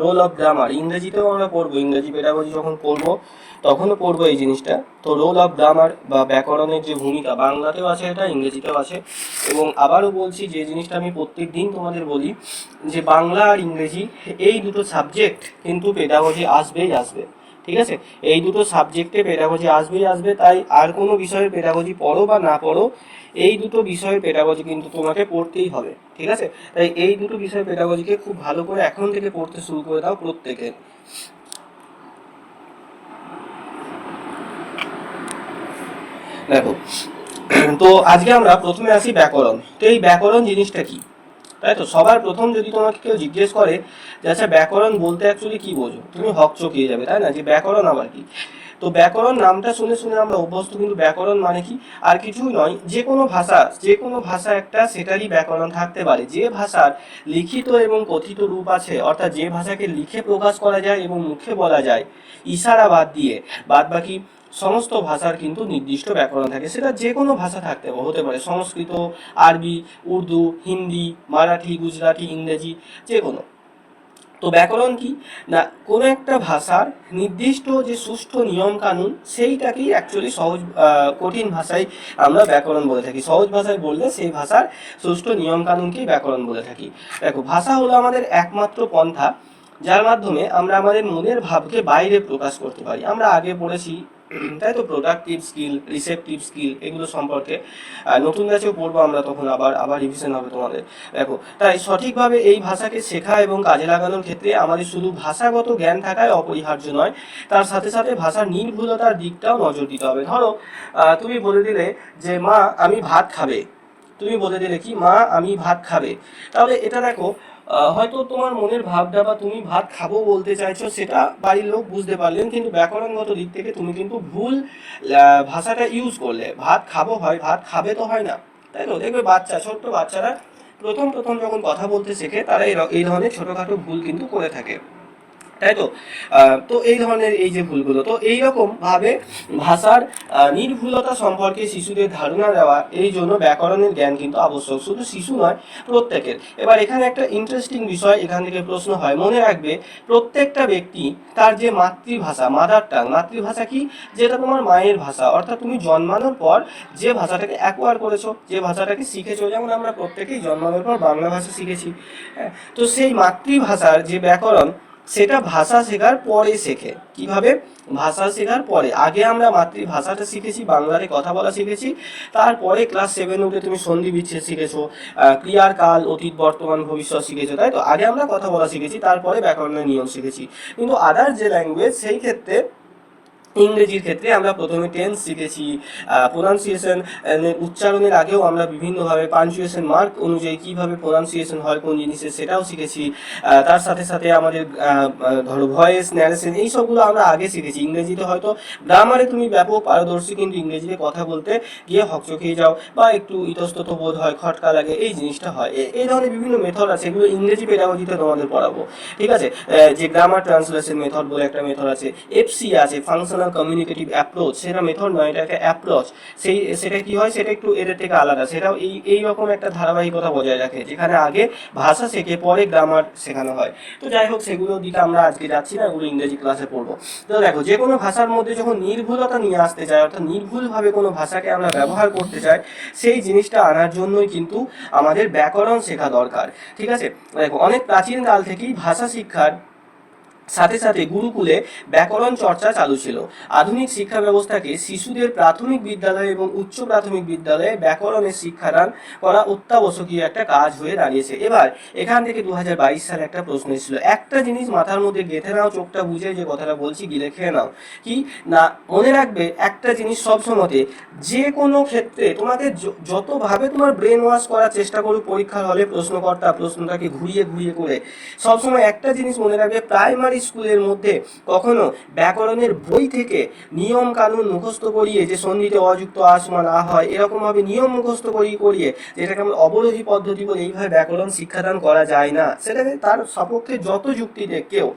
Role of grammar ইংরেজিতেও আমরা পড়বো, ইংরেজি পেডাগজি যখন পড়বো তখনও পড়বো এই জিনিসটা। তো রোল অফ গ্রামার বা ব্যাকরণের যে ভূমিকা, বাংলাতেও আছে এটা, ইংরেজিতেও আছে। এবং আবারও বলছি, যে জিনিসটা আমি প্রত্যেক দিন তোমাদের বলি, যে বাংলা আর ইংরেজি এই দুটো সাবজেক্ট কিন্তু পেডাগজি আসবেই আসবে। ঠিক আছে, এই দুটো সাবজেক্টে পেডাগজি আসবেই আসবে। তাই আর কোনো বিষয়ের পেডাগজি পড়ো বা না পড়ো, এই দুটো বিষয়ের পেডাগজি কিন্তু তোমাকে পড়তেই হবে। ঠিক আছে, তাই এই দুটো বিষয় পেডাগজিকে খুব ভালো করে এখন থেকে পড়তে শুরু করে দাও প্রত্যেকে। দেখো, তো আজকে আমরা প্রথমে আসি ব্যাকরণ। তো এই ব্যাকরণ জিনিসটা কি, তাই তো সবার প্রথম যদি তোমাকে কেউ জিজ্ঞেস করে যে আচ্ছা ব্যাকরণ বলতে অ্যাকচুয়ালি কি বোঝো, তুমি হকচকিয়ে যাবে, তাই না, যে ব্যাকরণ আবার কি। তো ব্যাকরণ নামটা শুনে শুনে আমরা অভ্যস্ত, কিন্তু ব্যাকরণ মানে কি, আর কিছুই নয়, যে কোনো ভাষা একটা সেটারই ব্যাকরণ থাকতে পারে। যে ভাষার লিখিত এবং কথিত রূপ আছে, অর্থাৎ যে ভাষাকে লিখে প্রকাশ করা যায় এবং মুখে বলা যায় ইশারা বাদ দিয়ে, বাদ বাকি সমস্ত ভাষার কিন্তু নির্দিষ্ট ব্যাকরণ থাকে। সেটা যে কোনো ভাষা থাকতে হতে পারে, সংস্কৃত, আরবি, উর্দু, হিন্দি, মারাঠি, গুজরাটি, ইংরেজি, যে কোনো। তো ব্যাকরণ কি না, কোনো একটা ভাষার নির্দিষ্ট যে সুষ্ঠু নিয়ম কানুন, সেইটাকেই অ্যাকচুয়ালি কঠিন ভাষায় আমরা ব্যাকরণ বলে থাকি। সহজ ভাষায় বললে সেই ভাষার সুষ্ঠু নিয়ম কানুনকেই ব্যাকরণ বলে থাকি। দেখো, ভাষা হলো আমাদের একমাত্র পন্থা যার মাধ্যমে আমরা আমাদের মনের ভাবকে বাইরে প্রকাশ করতে পারি। আমরা আগে পড়েছি, তাই তো, প্রোডাক্টিভ স্কিল, রিসেপটিভ স্কিল, এগুলো সম্পর্কে নতুন ব্যাচেও পড়বো আমরা, তখন আবার আবার রিভিশন হবে তোমাদের। দেখো, তাই সঠিকভাবে এই ভাষাকে শেখা এবং কাজে লাগানোর ক্ষেত্রে আমাদের শুধু ভাষাগত জ্ঞান থাকাই অপরিহার্য নয়, তার সাথে সাথে ভাষার নির্ভুলতার দিকটাও নজর দিতে হবে। ধরো, তুমি বলে দিলে যে মা আমি ভাত খাবে, তুমি বলে দিলে কি মা আমি ভাত খাবে, তাহলে এটা দেখো, হয়তো তোমার মনের ভাবটা বা তুমি ভাত খাবো বলতে চাইছো সেটা বাড়ির লোক বুঝতে পারলেন, কিন্তু ব্যাকরণগত দিক থেকে তুমি কিন্তু ভুল ভাষাটা ইউজ করলে। ভাত খাবো হয়, ভাত খাবে তো হয় না, তাই তো। দেখবে ছোট্ট বাচ্চারা প্রথম প্রথম যখন কথা বলতে শেখে, তারা এই ধরনের ছোটোখাটো ভুল কিন্তু করে থাকে, তাই তো। তো এই ধরনের এই যে ভুলগুলো, তো এইরকম ভাবে ভাষার নির্ভুলতা সম্পর্কে শিশুদের ধারণা দেওয়া, এই জন্য ব্যাকরণের জ্ঞান কিন্তু আবশ্যক, শুধু শিশু নয়, প্রত্যেকের। এবার এখানে একটা ইন্টারেস্টিং বিষয় এখান থেকে প্রশ্ন হয়, মনে রাখবে প্রত্যেকটা ব্যক্তি তার যে মাতৃভাষা, মাদার টাং, মাতৃভাষা কি, যেটা তোমার মায়ের ভাষা, অর্থাৎ তুমি জন্মানোর পর যে ভাষাটাকে অ্যাকোয়ার করেছো, যে ভাষাটাকে শিখেছো, যেমন আমরা প্রত্যেকেই জন্মানোর পর বাংলা ভাষা শিখেছি, হ্যাঁ। তো সেই মাতৃভাষার যে ব্যাকরণ, সেটা ভাষা শেখার পরে শেখে। কিভাবে? ভাষা শেখার পরে। আগে আমরা মাতৃভাষাটা শিখেছি, বাংলাতে কথা বলা শিখেছি, তারপরে ক্লাস 7 উঠে তুমি সন্ধি বিচ্ছেদ শিখেছো, ক্রিয়ার কাল, অতীত, বর্তমান, ভবিষ্যৎ শিখেছো, তাই তো। আগে আমরা কথা বলা শিখেছি, তারপরে ব্যাকরণের নিয়ম শিখেছি। কিন্তু আদার যে ল্যাঙ্গুয়েজ, সেই ক্ষেত্রে, ইংরেজির ক্ষেত্রে আমরা প্রথমে টেন্স শিখেছি, প্রোনাউন্সিয়েশন, উচ্চারণের আগেও আমরা বিভিন্নভাবে পাঞ্চুয়েশন মার্ক অনুযায়ী কীভাবে প্রোনাউন্সিয়েশন হয় কোন জিনিসের, সেটাও শিখেছি। তার সাথে সাথে আমাদের ধরো ভয়েস, ন্যারেশন, এই সবগুলো আমরা আগে শিখেছি। ইংরেজিতে হয়তো গ্রামারে তুমি ব্যাপক পারদর্শী, কিন্তু ইংরেজিতে কথা বলতে গিয়ে হকচকিয়ে যাও বা একটু ইতস্তত বোধ হয়, খটকা লাগে, এই জিনিসটা হয়। এই ধরনের বিভিন্ন মেথড আছে, এগুলো ইংরেজি পেডাগজিতে তোমাদের পড়াবো। ঠিক আছে, যে গ্রামার ট্রান্সলেশন মেথড বলে একটা মেথড আছে, এফসি আছে, ফাংশনাল কমিউনিকেটিভ অ্যাপ্রোচ, সেটা মেথড নয়, এটা একটা অ্যাপ্রোচ। সেটা কি হয়, সেটা একটু এদের থেকে আলাদা, সেটাও এইরকম একটা ধারাবাহিকতা বজায় রাখে, যেখানে আগে ভাষা শেখে পরে গ্রামার শেখানো হয়। তো যাই হোক, সেগুলোর দিকে আমরা আজকে যাচ্ছি না, এগুলো ইংরেজি ক্লাসে পড়বো। তো দেখো, যে কোনো ভাষার মধ্যে যখন নির্ভুলতা নিয়ে আসতে চাই, অর্থাৎ নির্ভুলভাবে কোনো ভাষাকে আমরা ব্যবহার করতে চাই, সেই জিনিসটা আনার জন্যই কিন্তু আমাদের ব্যাকরণ শেখা দরকার। ঠিক আছে, দেখো, অনেক প্রাচীন কাল থেকেই ভাষা শিক্ষার সাথে সাথে গুরুকুলে ব্যাকরণ চর্চা চালু ছিল। আধুনিক শিক্ষা ব্যবস্থাকে শিশুদের প্রাথমিক বিদ্যালয় এবং উচ্চ প্রাথমিক বিদ্যালয়ে ব্যাকরণের শিক্ষাদান করা অত্যাবশ্যকীয় একটা কাজ হয়ে দাঁড়িয়েছে। এবার এখান থেকে 2022 সালে একটা প্রশ্ন এসেছিল, একটা জিনিস মাথার মধ্যে গেঁথে নাও, চোখটা বুঝে যে কথাটা বলছি গিলে খেয়ে নাও, কি না, মনে রাখবে একটা জিনিস সবসময়তে, যে কোনো ক্ষেত্রে তোমাকে যতভাবে তোমার ব্রেন ওয়াশ করার চেষ্টা করুক পরীক্ষার হলে প্রশ্নকর্তা প্রশ্নটাকে ঘুরিয়ে ঘুরিয়ে করে, সবসময় একটা জিনিস মনে রাখবে, প্রাইমারি প্রাইমারি স্কুলের মধ্যে কখনো ব্যাকরণের বই থেকে নিয়ম কানুন মুখস্থ করিয়ে যে সন্ধিতে অযুক্ত আসমা না হয় এরকমভাবে নিয়ম মুখস্থ করিয়ে যেটাকে আমরা অবরোধী পদ্ধতি বলে এইভাবে ব্যাকরণ শিক্ষাদান করা যায় না। সেটাকে তার সপক্ষে যত যুক্তি দেখ কেউ,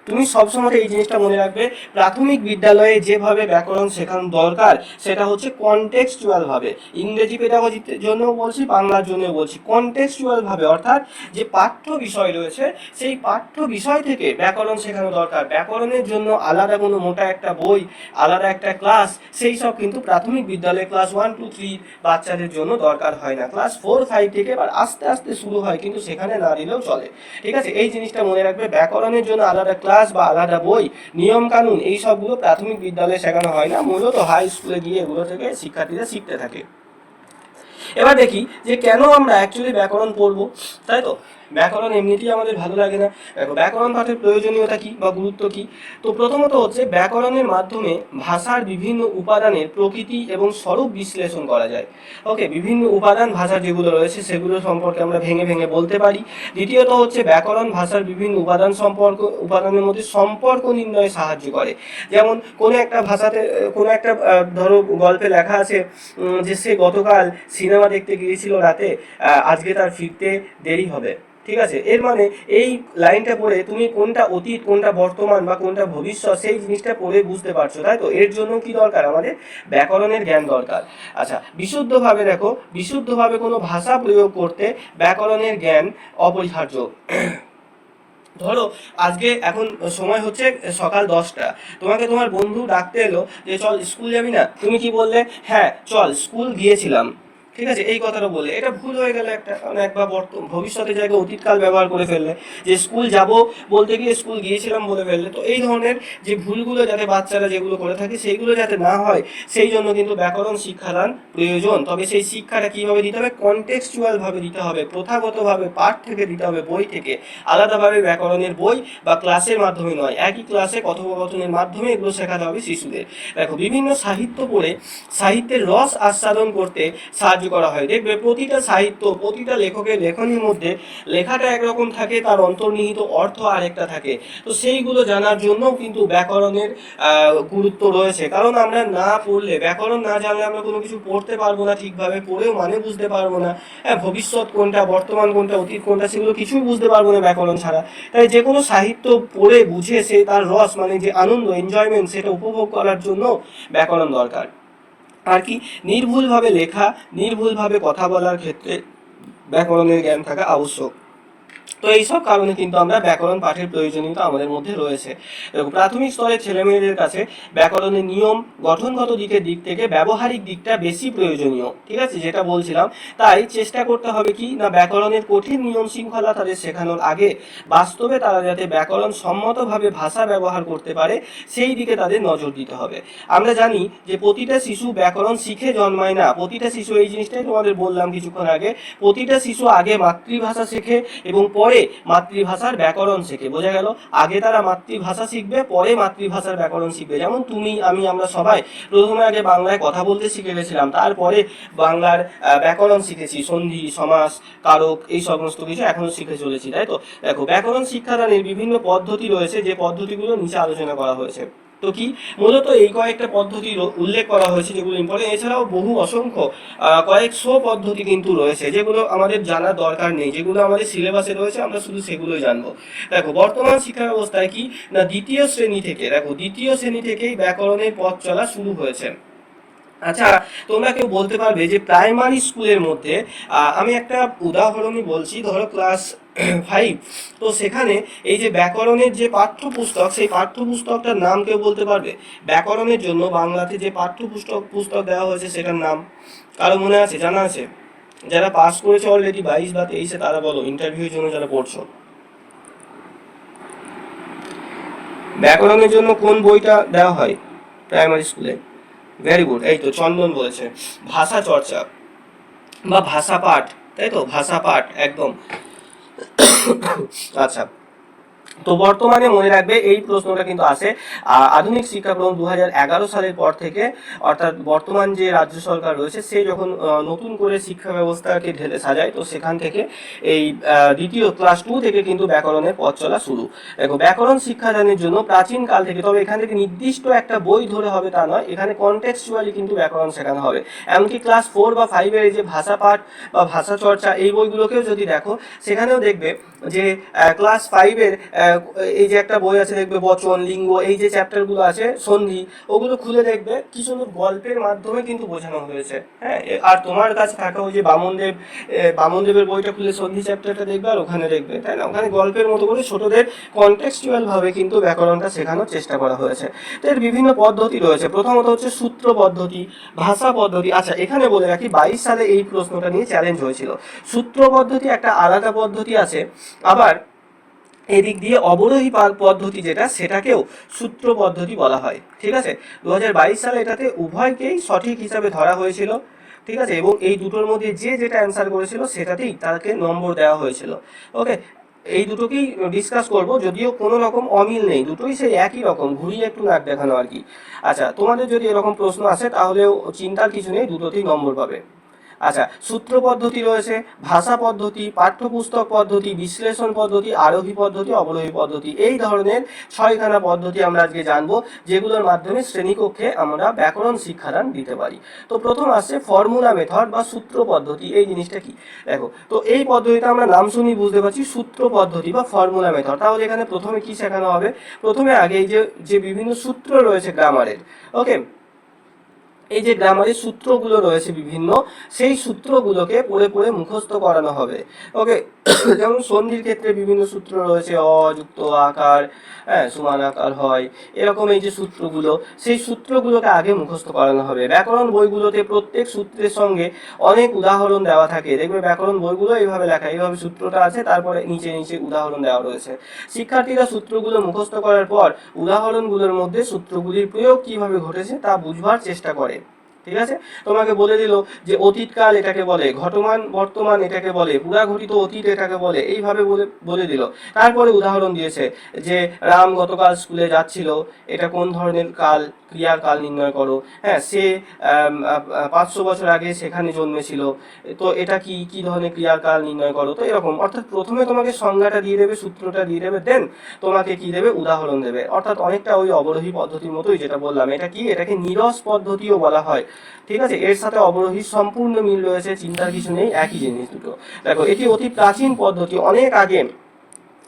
তুমি সবসময় এই জিনিসটা মনে রাখবে, প্রাথমিক বিদ্যালয়ে যেভাবে ব্যাকরণ শেখানো দরকার সেটা হচ্ছে কনটেক্সচুয়াল ভাবে। ইংরেজি পেডাগজির জন্য বলছি, বাংলার জন্য বলছি, কনটেক্সচুয়াল ভাবে, অর্থাৎ যে পাঠ্য বিষয় রয়েছে সেই পাঠ্য বিষয় থেকে ব্যাকরণ শেখানো দরকার। ব্যাকরণের জন্য আলাদা কোনো মোটা একটা বই, আলাদা একটা ক্লাস, সেই সব কিন্তু প্রাথমিক বিদ্যালয়ে ক্লাস 1, 2, 3 বাচ্চাদের জন্য দরকার হয় না। ক্লাস 4, 5 থেকে এবার আস্তে আস্তে শুরু হয়, কিন্তু সেখানে না দিলেও চলে। ঠিক আছে, এই জিনিসটা মনে রাখবে, ব্যাকরণের জন্য আলাদা ক্লাস বা আলাদা বই, নিয়ম কানুন এই সবগুলো প্রাথমিক বিদ্যালয়ে শেখানো হয় না, মূলত হাই স্কুলে গিয়ে এগুলো থেকে শিক্ষার্থীরা শিখতে থাকে। এবার দেখি যে কেন আমরা অ্যাকচুয়ালি ব্যাকরণ পড়বো, তাই তো? ব্যাকরণ এমনিতেই আমাদের ভালো লাগে না। দেখো, ব্যাকরণ পাঠের প্রয়োজনীয়তা কি বা গুরুত্ব কি? তো প্রথমত হচ্ছে ব্যাকরণের মাধ্যমে ভাষার বিভিন্ন উপাদানের প্রকৃতি এবং স্বরূপ বিশ্লেষণ করা যায়। ওকে, বিভিন্ন উপাদান ভাষার যেগুলো রয়েছে সেগুলো সম্পর্কে আমরা ভেঙে ভেঙে বলতে পারি। দ্বিতীয়ত হচ্ছে ব্যাকরণ ভাষার বিভিন্ন উপাদানের মধ্যে সম্পর্ক নির্ণয়ে সাহায্য করে। যেমন কোনো একটা ভাষাতে কোনো একটা ধরো গল্পে লেখা আছে যে সে গতকাল সিনেমা দেখতে গিয়েছিল রাতে, আজকে তার ফিরতে দেরি হবে। ঠিক আছে, এর মানে এই লাইনটা পড়ে তুমি কোনটা অতীত, কোনটা বর্তমান বা কোনটা ভবিষ্যৎ সেই জিনিসটা পড়ে বুঝতে পারছো, তাই তো? এর জন্য কি দরকার? আমাদের ব্যাকরণের জ্ঞান দরকার। আচ্ছা, বিশুদ্ধভাবে দেখো, বিশুদ্ধভাবে কোনো ভাষা প্রয়োগ করতে ব্যাকরণের জ্ঞান অপরিহার্য। ধরো আজকে এখন সময় হচ্ছে সকাল 10টা, তোমাকে তোমার বন্ধু ডাকতে এলো যে চল স্কুল যাবি না? তুমি কি বললে? হ্যাঁ চল, স্কুল গিয়েছিলাম। ঠিক আছে, এই কথাটা বললে, এটা ভুল হয়ে গেল একটা, কারণ একবার ভবিষ্যতের জায়গায় অতীতকাল ব্যবহার করে ফেললে, যে স্কুল যাব বলতে গিয়ে স্কুল গিয়েছিলাম বলে ফেললে। তো এই ধরনের যে ভুলগুলো যাতে বাচ্চারা যেগুলো করে থাকে সেইগুলো যাতে না হয় সেই জন্য কিন্তু ব্যাকরণ শিক্ষাদান প্রয়োজন। তবে সেই শিক্ষাটা কীভাবে দিতে হবে? কনটেক্সচুয়াল ভাবে দিতে হবে, প্রথাগতভাবে পাঠ থেকে দিতে হবে, বই থেকে। আলাদাভাবে ব্যাকরণের বই বা ক্লাসের মাধ্যমে নয়, একই ক্লাসে কথোপকথনের মাধ্যমে এগুলো শেখাতে হবে শিশুদের। দেখো, বিভিন্ন সাহিত্য পড়ে সাহিত্যের রস আস্বাদন করতে সাহায্য করা হয়। দেখবে প্রতিটা সাহিত্য, প্রতিটা লেখকের লেখনীর মধ্যে লেখাটা একরকম থাকে, তার অন্তর্নিহিত অর্থ আরেকটা থাকে। তো সেইগুলো জানার জন্য কিন্তু ব্যাকরণের গুরুত্ব রয়েছে। কারণ আমরা না পড়লে, ব্যাকরণ না জানলে আমরা কোনো কিছু পড়তে পারবো না ঠিকভাবে, পড়েও মানে বুঝতে পারবো না। ভবিষ্যৎ কোনটা, বর্তমান কোনটা, অতীত কোনটা, সেগুলো কিছুই বুঝতে পারবো না ব্যাকরণ ছাড়া। তাই যে কোনো সাহিত্য পড়ে বুঝে সে তার রস, মানে যে আনন্দ, এনজয়মেন্ট, সেটা উপভোগ করার জন্য ব্যাকরণ দরকার। আর কি, নির্ভুলভাবে লেখা, নির্ভুলভাবে কথা বলার ক্ষেত্রে ব্যাকরণের জ্ঞান থাকা আবশ্যক। তো এইসব কারণে কিন্তু আমরা ব্যাকরণ পাঠের প্রয়োজনীয়তা আমাদের মধ্যে রয়েছে। প্রাথমিক স্তরের ছেলেমেয়েদের কাছে ব্যাকরণের নিয়ম গঠনগত দিক থেকে ব্যবহারিক দিকটা বেশি প্রয়োজনীয়। ঠিক আছে, যেটা বলছিলাম, তাই চেষ্টা করতে হবে কি না, ব্যাকরণের কঠিন নিয়ম শৃঙ্খলা তাদের শেখানোর আগে বাস্তবে তারা যাতে ব্যাকরণ সম্মতভাবে ভাষা ব্যবহার করতে পারে সেই দিকে তাদের নজর দিতে হবে। আমরা জানি যে প্রতিটা শিশু ব্যাকরণ শিখে জন্মায় না। প্রতিটা শিশু, এই জিনিসটাই তোমাদের বললাম কিছুক্ষণ আগে, প্রতিটা শিশু আগে মাতৃভাষা শেখে এবং পরে মাতৃভাষার ব্যাকরণ শেখে। বোঝা গেল? আগে তারা মাতৃভাষা শিখবে, পরে মাতৃভাষার ব্যাকরণ শিখবে। যেমন তুমি, আমি, আমরা সবাই প্রথমে আগে বাংলায় কথা বলতে শিখে গেছিলাম, তারপরে বাংলার ব্যাকরণ শিখেছি, সন্ধি, সমাস, কারক, এই সমস্ত কিছু এখনো শিখে চলেছি, তাই তো? দেখো, ব্যাকরণ শিক্ষাদানের বিভিন্ন পদ্ধতি রয়েছে, যে পদ্ধতিগুলো নিচে আলোচনা করা হয়েছে। তো কি, মূলত এই কয়েকটা পদ্ধতির উল্লেখ করা হয়েছে যেগুলো ইম্পর্টেন্ট। এছাড়াও বহু অসংখ্য কয়েকশো পদ্ধতি কিন্তু রয়েছে যেগুলো আমাদের জানার দরকার নেই, যেগুলো আমাদের সিলেবাসে রয়েছে, আমরা শুধু সেগুলোই জানবো। দেখো, বর্তমান শিক্ষা ব্যবস্থায় কি না, দ্বিতীয় শ্রেণী থেকেই ব্যাকরণের পথ চলা শুরু হয়েছে। আচ্ছা, তোমরা কেউ বলতে পারবে যে প্রাইমারি স্কুলের মধ্যে, আমি একটা উদাহরণই বলছি, ধরো ক্লাস 5, তো সেখানে এই যে ব্যাকরণের যে পাঠ্যপুস্তক, সেই পাঠ্যপুস্তকটার নাম কেউ বলতে পারবে? ব্যাকরণের জন্য বাংলাতে যে পাঠ্যপুস্তক দেওয়া হয়েছে সেটার নাম কারো মনে আছে, জানা আছে? যারা পাস করেছে অলরেডি 22 বা 23-এ, তারা বলো, ইন্টারভিউর জন্য যারা পড়ছো। ব্যাকরণের জন্য কোন বইটা দেওয়া হয় প্রাইমারি স্কুলে? ভেরি গুড, এই তো চন্দন বলেছে, ভাষা চর্চা বা ভাষা পাঠ, তাই তো? ভাষা পাঠ, একদম। আচ্ছা, তো বর্তমানে মনে রাখবে এই প্রশ্নটা কিন্তু আসে আধুনিক শিক্ষাক্রম 2011 সালের পর থেকে, অর্থাৎ বর্তমান যে রাজ্য সরকার রয়েছে সে যখন নতুন করে শিক্ষা ব্যবস্থাকে ঢেলে সাজায়, তো সেখান থেকে এই দ্বিতীয় ক্লাস 2 থেকে কিন্তু ব্যাকরণের পথ চলা শুরু। দেখো ব্যাকরণ শিক্ষাদানের জন্য প্রাচীন কাল থেকে, তবে এখান থেকে নির্দিষ্ট একটা বই ধরে হবে তা নয়, এখানে কনটেক্সচুয়ালি কিন্তু ব্যাকরণ শেখানো হবে। এমনকি ক্লাস 4 বা 5 এর যে ভাষা পাঠ বা ভাষা চর্চা এই বইগুলোকেও যদি দেখো, সেখানেও দেখবে যে ক্লাস 5 এর এই যে একটা বই আছে দেখবে বচন, লিঙ্গ, এই যে চ্যাপ্টারগুলো আছে, সন্ধি, ওগুলো খুলে দেখবে কি সুন্দর গল্পের মাধ্যমে কিন্তু বোঝানো হয়েছে। হ্যাঁ, আর তোমার কাছে থাকা ওই যে বামনদেবের বইটা খুলে সন্ধি চ্যাপ্টারটা দেখবে, আর ওখানে দেখবে, তাই না, ওখানে গল্পের মতো করে ছোটদের কনটেক্সচুয়াল ভাবে কিন্তু ব্যাকরণটা শেখানোর চেষ্টা করা হয়েছে। তো এর বিভিন্ন পদ্ধতি রয়েছে। প্রথমত হচ্ছে সূত্র পদ্ধতি, ভাষা পদ্ধতি। আচ্ছা, এখানে বলে রাখি 22 সালে এই প্রশ্নটা নিয়ে চ্যালেঞ্জ হয়েছিল। সূত্র পদ্ধতি একটা আলাদা পদ্ধতি আছে, আবার এদিক দিয়ে অবরোহী পদ্ধতি যেটা, সেটাকেও সূত্র পদ্ধতি বলা হয়। ঠিক আছে, 2022 সালে এটাতে উভয়কেই সঠিক হিসাবে ধরা হয়েছিল। ঠিক আছে, এবং এই দুটোর মধ্যে যে যেটা অ্যান্সার করেছিল সেটাতেই তাকে নম্বর দেওয়া হয়েছিল। ওকে, এই দুটোকেই ডিসকাস করব, যদিও কোনো রকম অমিল নেই, দুটোই সেই একই রকম, ঘুরিয়ে একটু নাক দেখানো আর কি। আচ্ছা, তোমাদের যদি এরকম প্রশ্ন আসে তাহলেও চিন্তার কিছু নেই, দুটোতেই নম্বর পাবে। আচ্ছা, সূত্র পদ্ধতি রয়েছে, ভাষা পদ্ধতি, পাঠ্যপুস্তক পদ্ধতি, বিশ্লেষণ পদ্ধতি, আরোহী পদ্ধতি, অবরোহী পদ্ধতি, এই ধরনের 6খানা পদ্ধতি আমরা আজকে জানবো, যেগুলোর মাধ্যমে শ্রেণীকক্ষে আমরা ব্যাকরণ শিক্ষাদান দিতে পারি। তো প্রথম আসছে ফর্মুলা মেথড বা সূত্র পদ্ধতি। এই জিনিসটা কি দেখো, তো এই পদ্ধতিটা আমরা নাম শুনি বুঝতে পারছি সূত্র পদ্ধতি বা ফর্মুলা মেথড। তাহলে এখানে প্রথমে কি শেখানো হবে? প্রথমে আগে এই যে বিভিন্ন সূত্র রয়েছে গ্রামারের, ওকে, এই যে গ্রামারের সূত্রগুলো রয়েছে বিভিন্ন, সেই সূত্রগুলোকে পড়ে পড়ে মুখস্থ করানো হবে। ওকে, যেমন সন্ধির ক্ষেত্রে বিভিন্ন সূত্র রয়েছে, অ যুক্ত আকার, হ্যাঁ, সমান আকার হয়, এরকম এই যে সূত্রগুলো, সেই সূত্রগুলোকে আগে মুখস্থ করানো হবে। ব্যাকরণ বইগুলোতে প্রত্যেক সূত্রের সঙ্গে অনেক উদাহরণ দেওয়া থাকে, দেখবে ব্যাকরণ বইগুলো এইভাবে লেখা, এইভাবে সূত্রটা আছে, তারপরে নিচে নিচে উদাহরণ দেওয়া রয়েছে। শিক্ষার্থীরা সূত্রগুলো মুখস্থ করার পর উদাহরণগুলোর মধ্যে সূত্রগুলির প্রয়োগ কিভাবে ঘটেছে তা বুঝবার চেষ্টা করে। ঠিক আছে, তোমাকে বলে দিল যে অতীতকাল এটাকে বলে, ঘটমান বর্তমান এটাকে বলে, পুরা ঘটিত অতীত এটাকে বলে, এইভাবে বলে দিল। তারপরে উদাহরণ দিয়েছে যে রাম গতকাল স্কুলে যাচ্ছিল, এটা কোন ধরনের কাল, ক্রিয়ার কাল নির্ণয় করো। হ্যাঁ, সে 500 বছর আগে সেখানে জন্মেছিল, তো এটা কি কি ধরনের ক্রিয়ার কাল নির্ণয় করো। তো এরকম, অর্থাৎ প্রথমে তোমাকে সংজ্ঞাটা দিয়ে দেবে, সূত্রটা দিয়ে দেবে, দেন তোমাকে কি দেবে, উদাহরণ দেবে। অর্থাৎ অনেকটা ওই অবরোহী পদ্ধতির মতোই, যেটা বললাম, এটা কি, এটাকে নিরস পদ্ধতিও বলা হয়। ঠিক আছে, এর সাথে অবরোহীর সম্পূর্ণ মিল রয়েছে, চিন্তার কিছু নেই, একই জিনিস দুটো। দেখো, এটি অতি প্রাচীন পদ্ধতি, অনেক আগে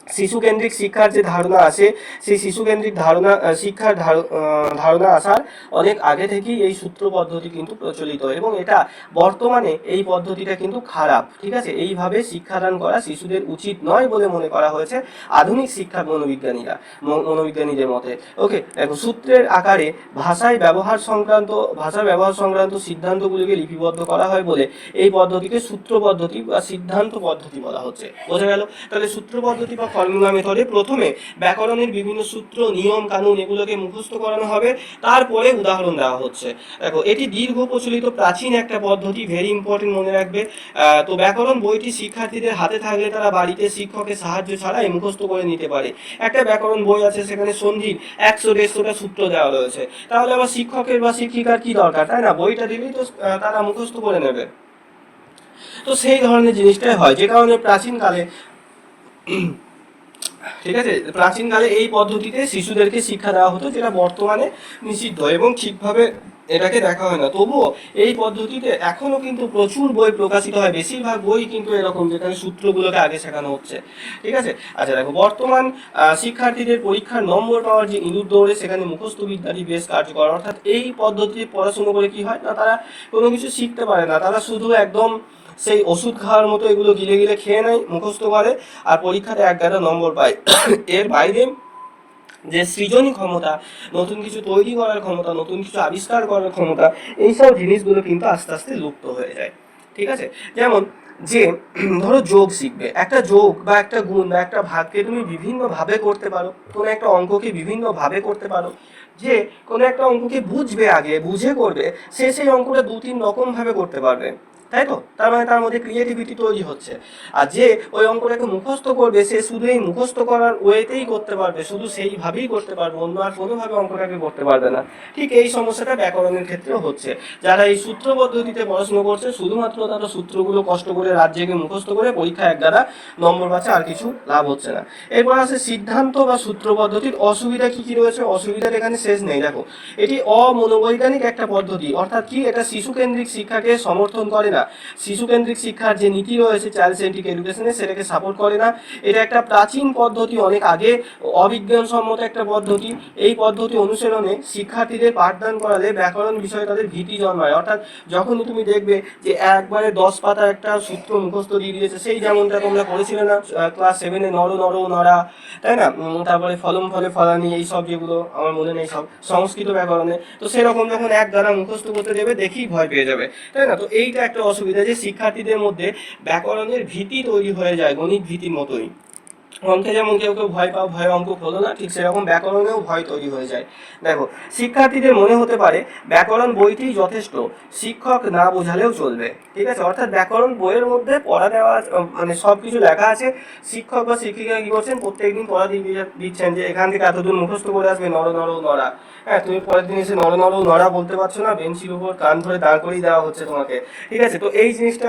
শিশু কেন্দ্রিক শিক্ষার যে ধারণা আছে, সেই শিশু কেন্দ্রিক শিক্ষার ধারণা আসার অনেক আগে থেকেই এই সূত্র পদ্ধতি কিন্তু প্রচলিত, এবং এটা বর্তমানে এই পদ্ধতিটা কিন্তু খারাপ। ঠিক আছে, এইভাবে শিক্ষাদান করা শিশুদের উচিত নয় বলে মনে করা হয়েছে আধুনিক শিক্ষার মনোবিজ্ঞানীদের মতে। ওকে, দেখো, সূত্রের আকারে ভাষা ব্যবহার সংক্রান্ত সিদ্ধান্তগুলিকে লিপিবদ্ধ করা হয় বলে এই পদ্ধতিকে সূত্র পদ্ধতি বা সিদ্ধান্ত পদ্ধতি বলা হচ্ছে। বোঝা গেল? তাহলে সূত্র পদ্ধতি বা ফর্মুলা মেথডে প্রথমে ব্যাকরণের বিভিন্ন সূত্র, নিয়ম কানুন এগুলোকে মুখস্থ করানো হবে, তারপরে উদাহরণ দেওয়া হচ্ছে। দেখো, এটি দীর্ঘ প্রচলিত প্রাচীন একটা পদ্ধতি, ভেরি ইম্পর্টেন্ট, মনে রাখবে। তো ব্যাকরণ বইটি শিক্ষার্থীদের হাতে থাকলে তারা বাড়িতে শিক্ষকের সাহায্য ছাড়াই মুখস্থ করে নিতে পারে। একটা ব্যাকরণ বই আছে, সেখানে সন্ধির 100-150টা সূত্র দেওয়া রয়েছে, তাহলে আবার শিক্ষকের বা শিক্ষিকার কি দরকার, তাই না? বইটা দিলেই তো তারা মুখস্থ করে নেবে। তো সেই ধরনের জিনিসটাই হয়, যে কারণে প্রাচীনকালে, ঠিক আছে, প্রাচীনকালে এই পদ্ধতিতে শিশুদেরকে শিক্ষা দেওয়া হতো, যেটা বর্তমানে নিষিদ্ধ এবং ঠিকভাবে এটাকে দেখা হয় না। তবুও এই পদ্ধতিতে এখনো কিন্তু প্রচুর বই প্রকাশিত হয়, বেশিরভাগ বই কিন্তু এরকম, যেখানে সূত্রগুলোকে আগে শেখানো হচ্ছে। ঠিক আছে, আচ্ছা দেখো, বর্তমান শিক্ষার্থীদের পরীক্ষার নম্বর পাওয়ার যে ইঁদুর দৌড়ে, সেখানে মুখস্থ বিদ্যাটি বেশ কার্যকর। অর্থাৎ এই পদ্ধতিতে পড়াশুনো করে কি হয় না, তারা কোনো কিছু শিখতে পারে না, তারা শুধু একদম সেই ওষুধ খাওয়ার মতো এগুলো গিলে গিলে খেয়ে নেয়, মুখস্থ করে, আর পরীক্ষাতে 1 নম্বর পায়। এর বাইরে যে সৃজনী ক্ষমতা, নতুন কিছু তৈরি করার ক্ষমতা, নতুন কিছু আবিষ্কার করার ক্ষমতা, এইসব জিনিসগুলো কিন্তু আস্তে আস্তে লুপ্ত হয়ে যায়। ঠিক আছে, যেমন যে ধরো যোগ শিখবে, একটা যোগ বা একটা গুণ বা একটা ভাগকে তুমি বিভিন্নভাবে করতে পারো, কোনো একটা অঙ্ককে বিভিন্নভাবে করতে পারো। যে কোনো একটা অঙ্ককে বুঝবে, আগে বুঝে করবে, সে সেই অঙ্কটা 2-3 রকম ভাবে করতে পারবে, তাই তো? তার মানে তার মধ্যে ক্রিয়েটিভিটি তৈরি হচ্ছে। আর যে ওই অঙ্কটাকে মুখস্থ করবে সে শুধু এই মুখস্থ করার ওয়েতেই করতে পারবে, শুধু সেইভাবেই করতে পারবে, অন্য আর কোনোভাবে অঙ্কটাকে করতে পারবে না। ঠিক এই সমস্যাটা ব্যাকরণের ক্ষেত্রেও হচ্ছে। যারা এই সূত্র পদ্ধতিতে পড়াশুনো করছে শুধুমাত্র তারা সূত্রগুলো কষ্ট করে রাত জেগে মুখস্থ করে পরীক্ষা এক দ্বারা নম্বর পাচ্ছে, আর কিছু লাভ হচ্ছে না। এরপর আছে সিদ্ধান্ত বা সূত্র পদ্ধতির অসুবিধা কি কি রয়েছে। অসুবিধার এখানে শেষ নেই। দেখো, এটি অমনোবৈজ্ঞানিক একটা পদ্ধতি, অর্থাৎ কি, এটা শিশু কেন্দ্রিক শিক্ষাকে সমর্থন করে না। শিশু কেন্দ্রিক শিক্ষার যে নীতি রয়েছে চাইল্ড সেন্ট্রিক এডুকেশনে, সেটাকে সাপোর্ট করে না। এটা একটা প্রাচীন পদ্ধতি, অনেক আগে অবিজ্ঞানসম্মত একটা পদ্ধতি। এই পদ্ধতি অনুসরণে শিক্ষার্থীদের পাঠদান করালে ব্যাকরণ বিষয়ে তাদের ভীতি জন্মায়। অর্থাৎ যখনই তুমি দেখবে যে একবারে 10 পাতা একটা সূত্র মুখস্থ দিয়ে দিয়েছে, সেই যেমনটা তোমরা করেছিলে না ক্লাস 7-এ, নর নর নরা, তাই না, তারপরে ফলম ফলে ফলানি, এই সব যেগুলো আমার মনে নেই সব সংস্কৃত ব্যাকরণে, তো সেরকম যখন এক দ্বারা মুখস্থ করতে দেবে দেখেই ভয় পেয়ে যাবে, তাই না? তো এইটা একটা অসুবিধা যে শিক্ষার্থীদের মধ্যে ব্যাকরণের ভীতি তৈরি হয়ে যায়, গণিত ভীতির মতোই। অঙ্কে যেমন কেউ কেউ ভয় পাও, ভয় অঙ্ক হলো না, ঠিক সেরকম ব্যাকরণেও ভয় তৈরি হয়ে যায়। দেখো, শিক্ষার্থীদের মনে হতে পারে ব্যাকরণ বইটি যথেষ্ট, শিক্ষক না বোঝালেও চলবে। ঠিক আছে, অর্থাৎ ব্যাকরণ বইয়ের মধ্যে পড়া দেওয়া মানে সব কিছু লেখা আছে, শিক্ষক বা শিক্ষিকা কি করছেন, প্রত্যেকদিন পড়া দিচ্ছেন যে এখান থেকে এতদূর মুখস্থ করে আসবে নর নর নরা। হ্যাঁ, তুমি পরের দিন এসে নর নর নরা বলতে পারছো না, বেঞ্চির উপর কান ধরে দাঁড় করিয়ে দেওয়া হচ্ছে তোমাকে। ঠিক আছে, তো এই জিনিসটা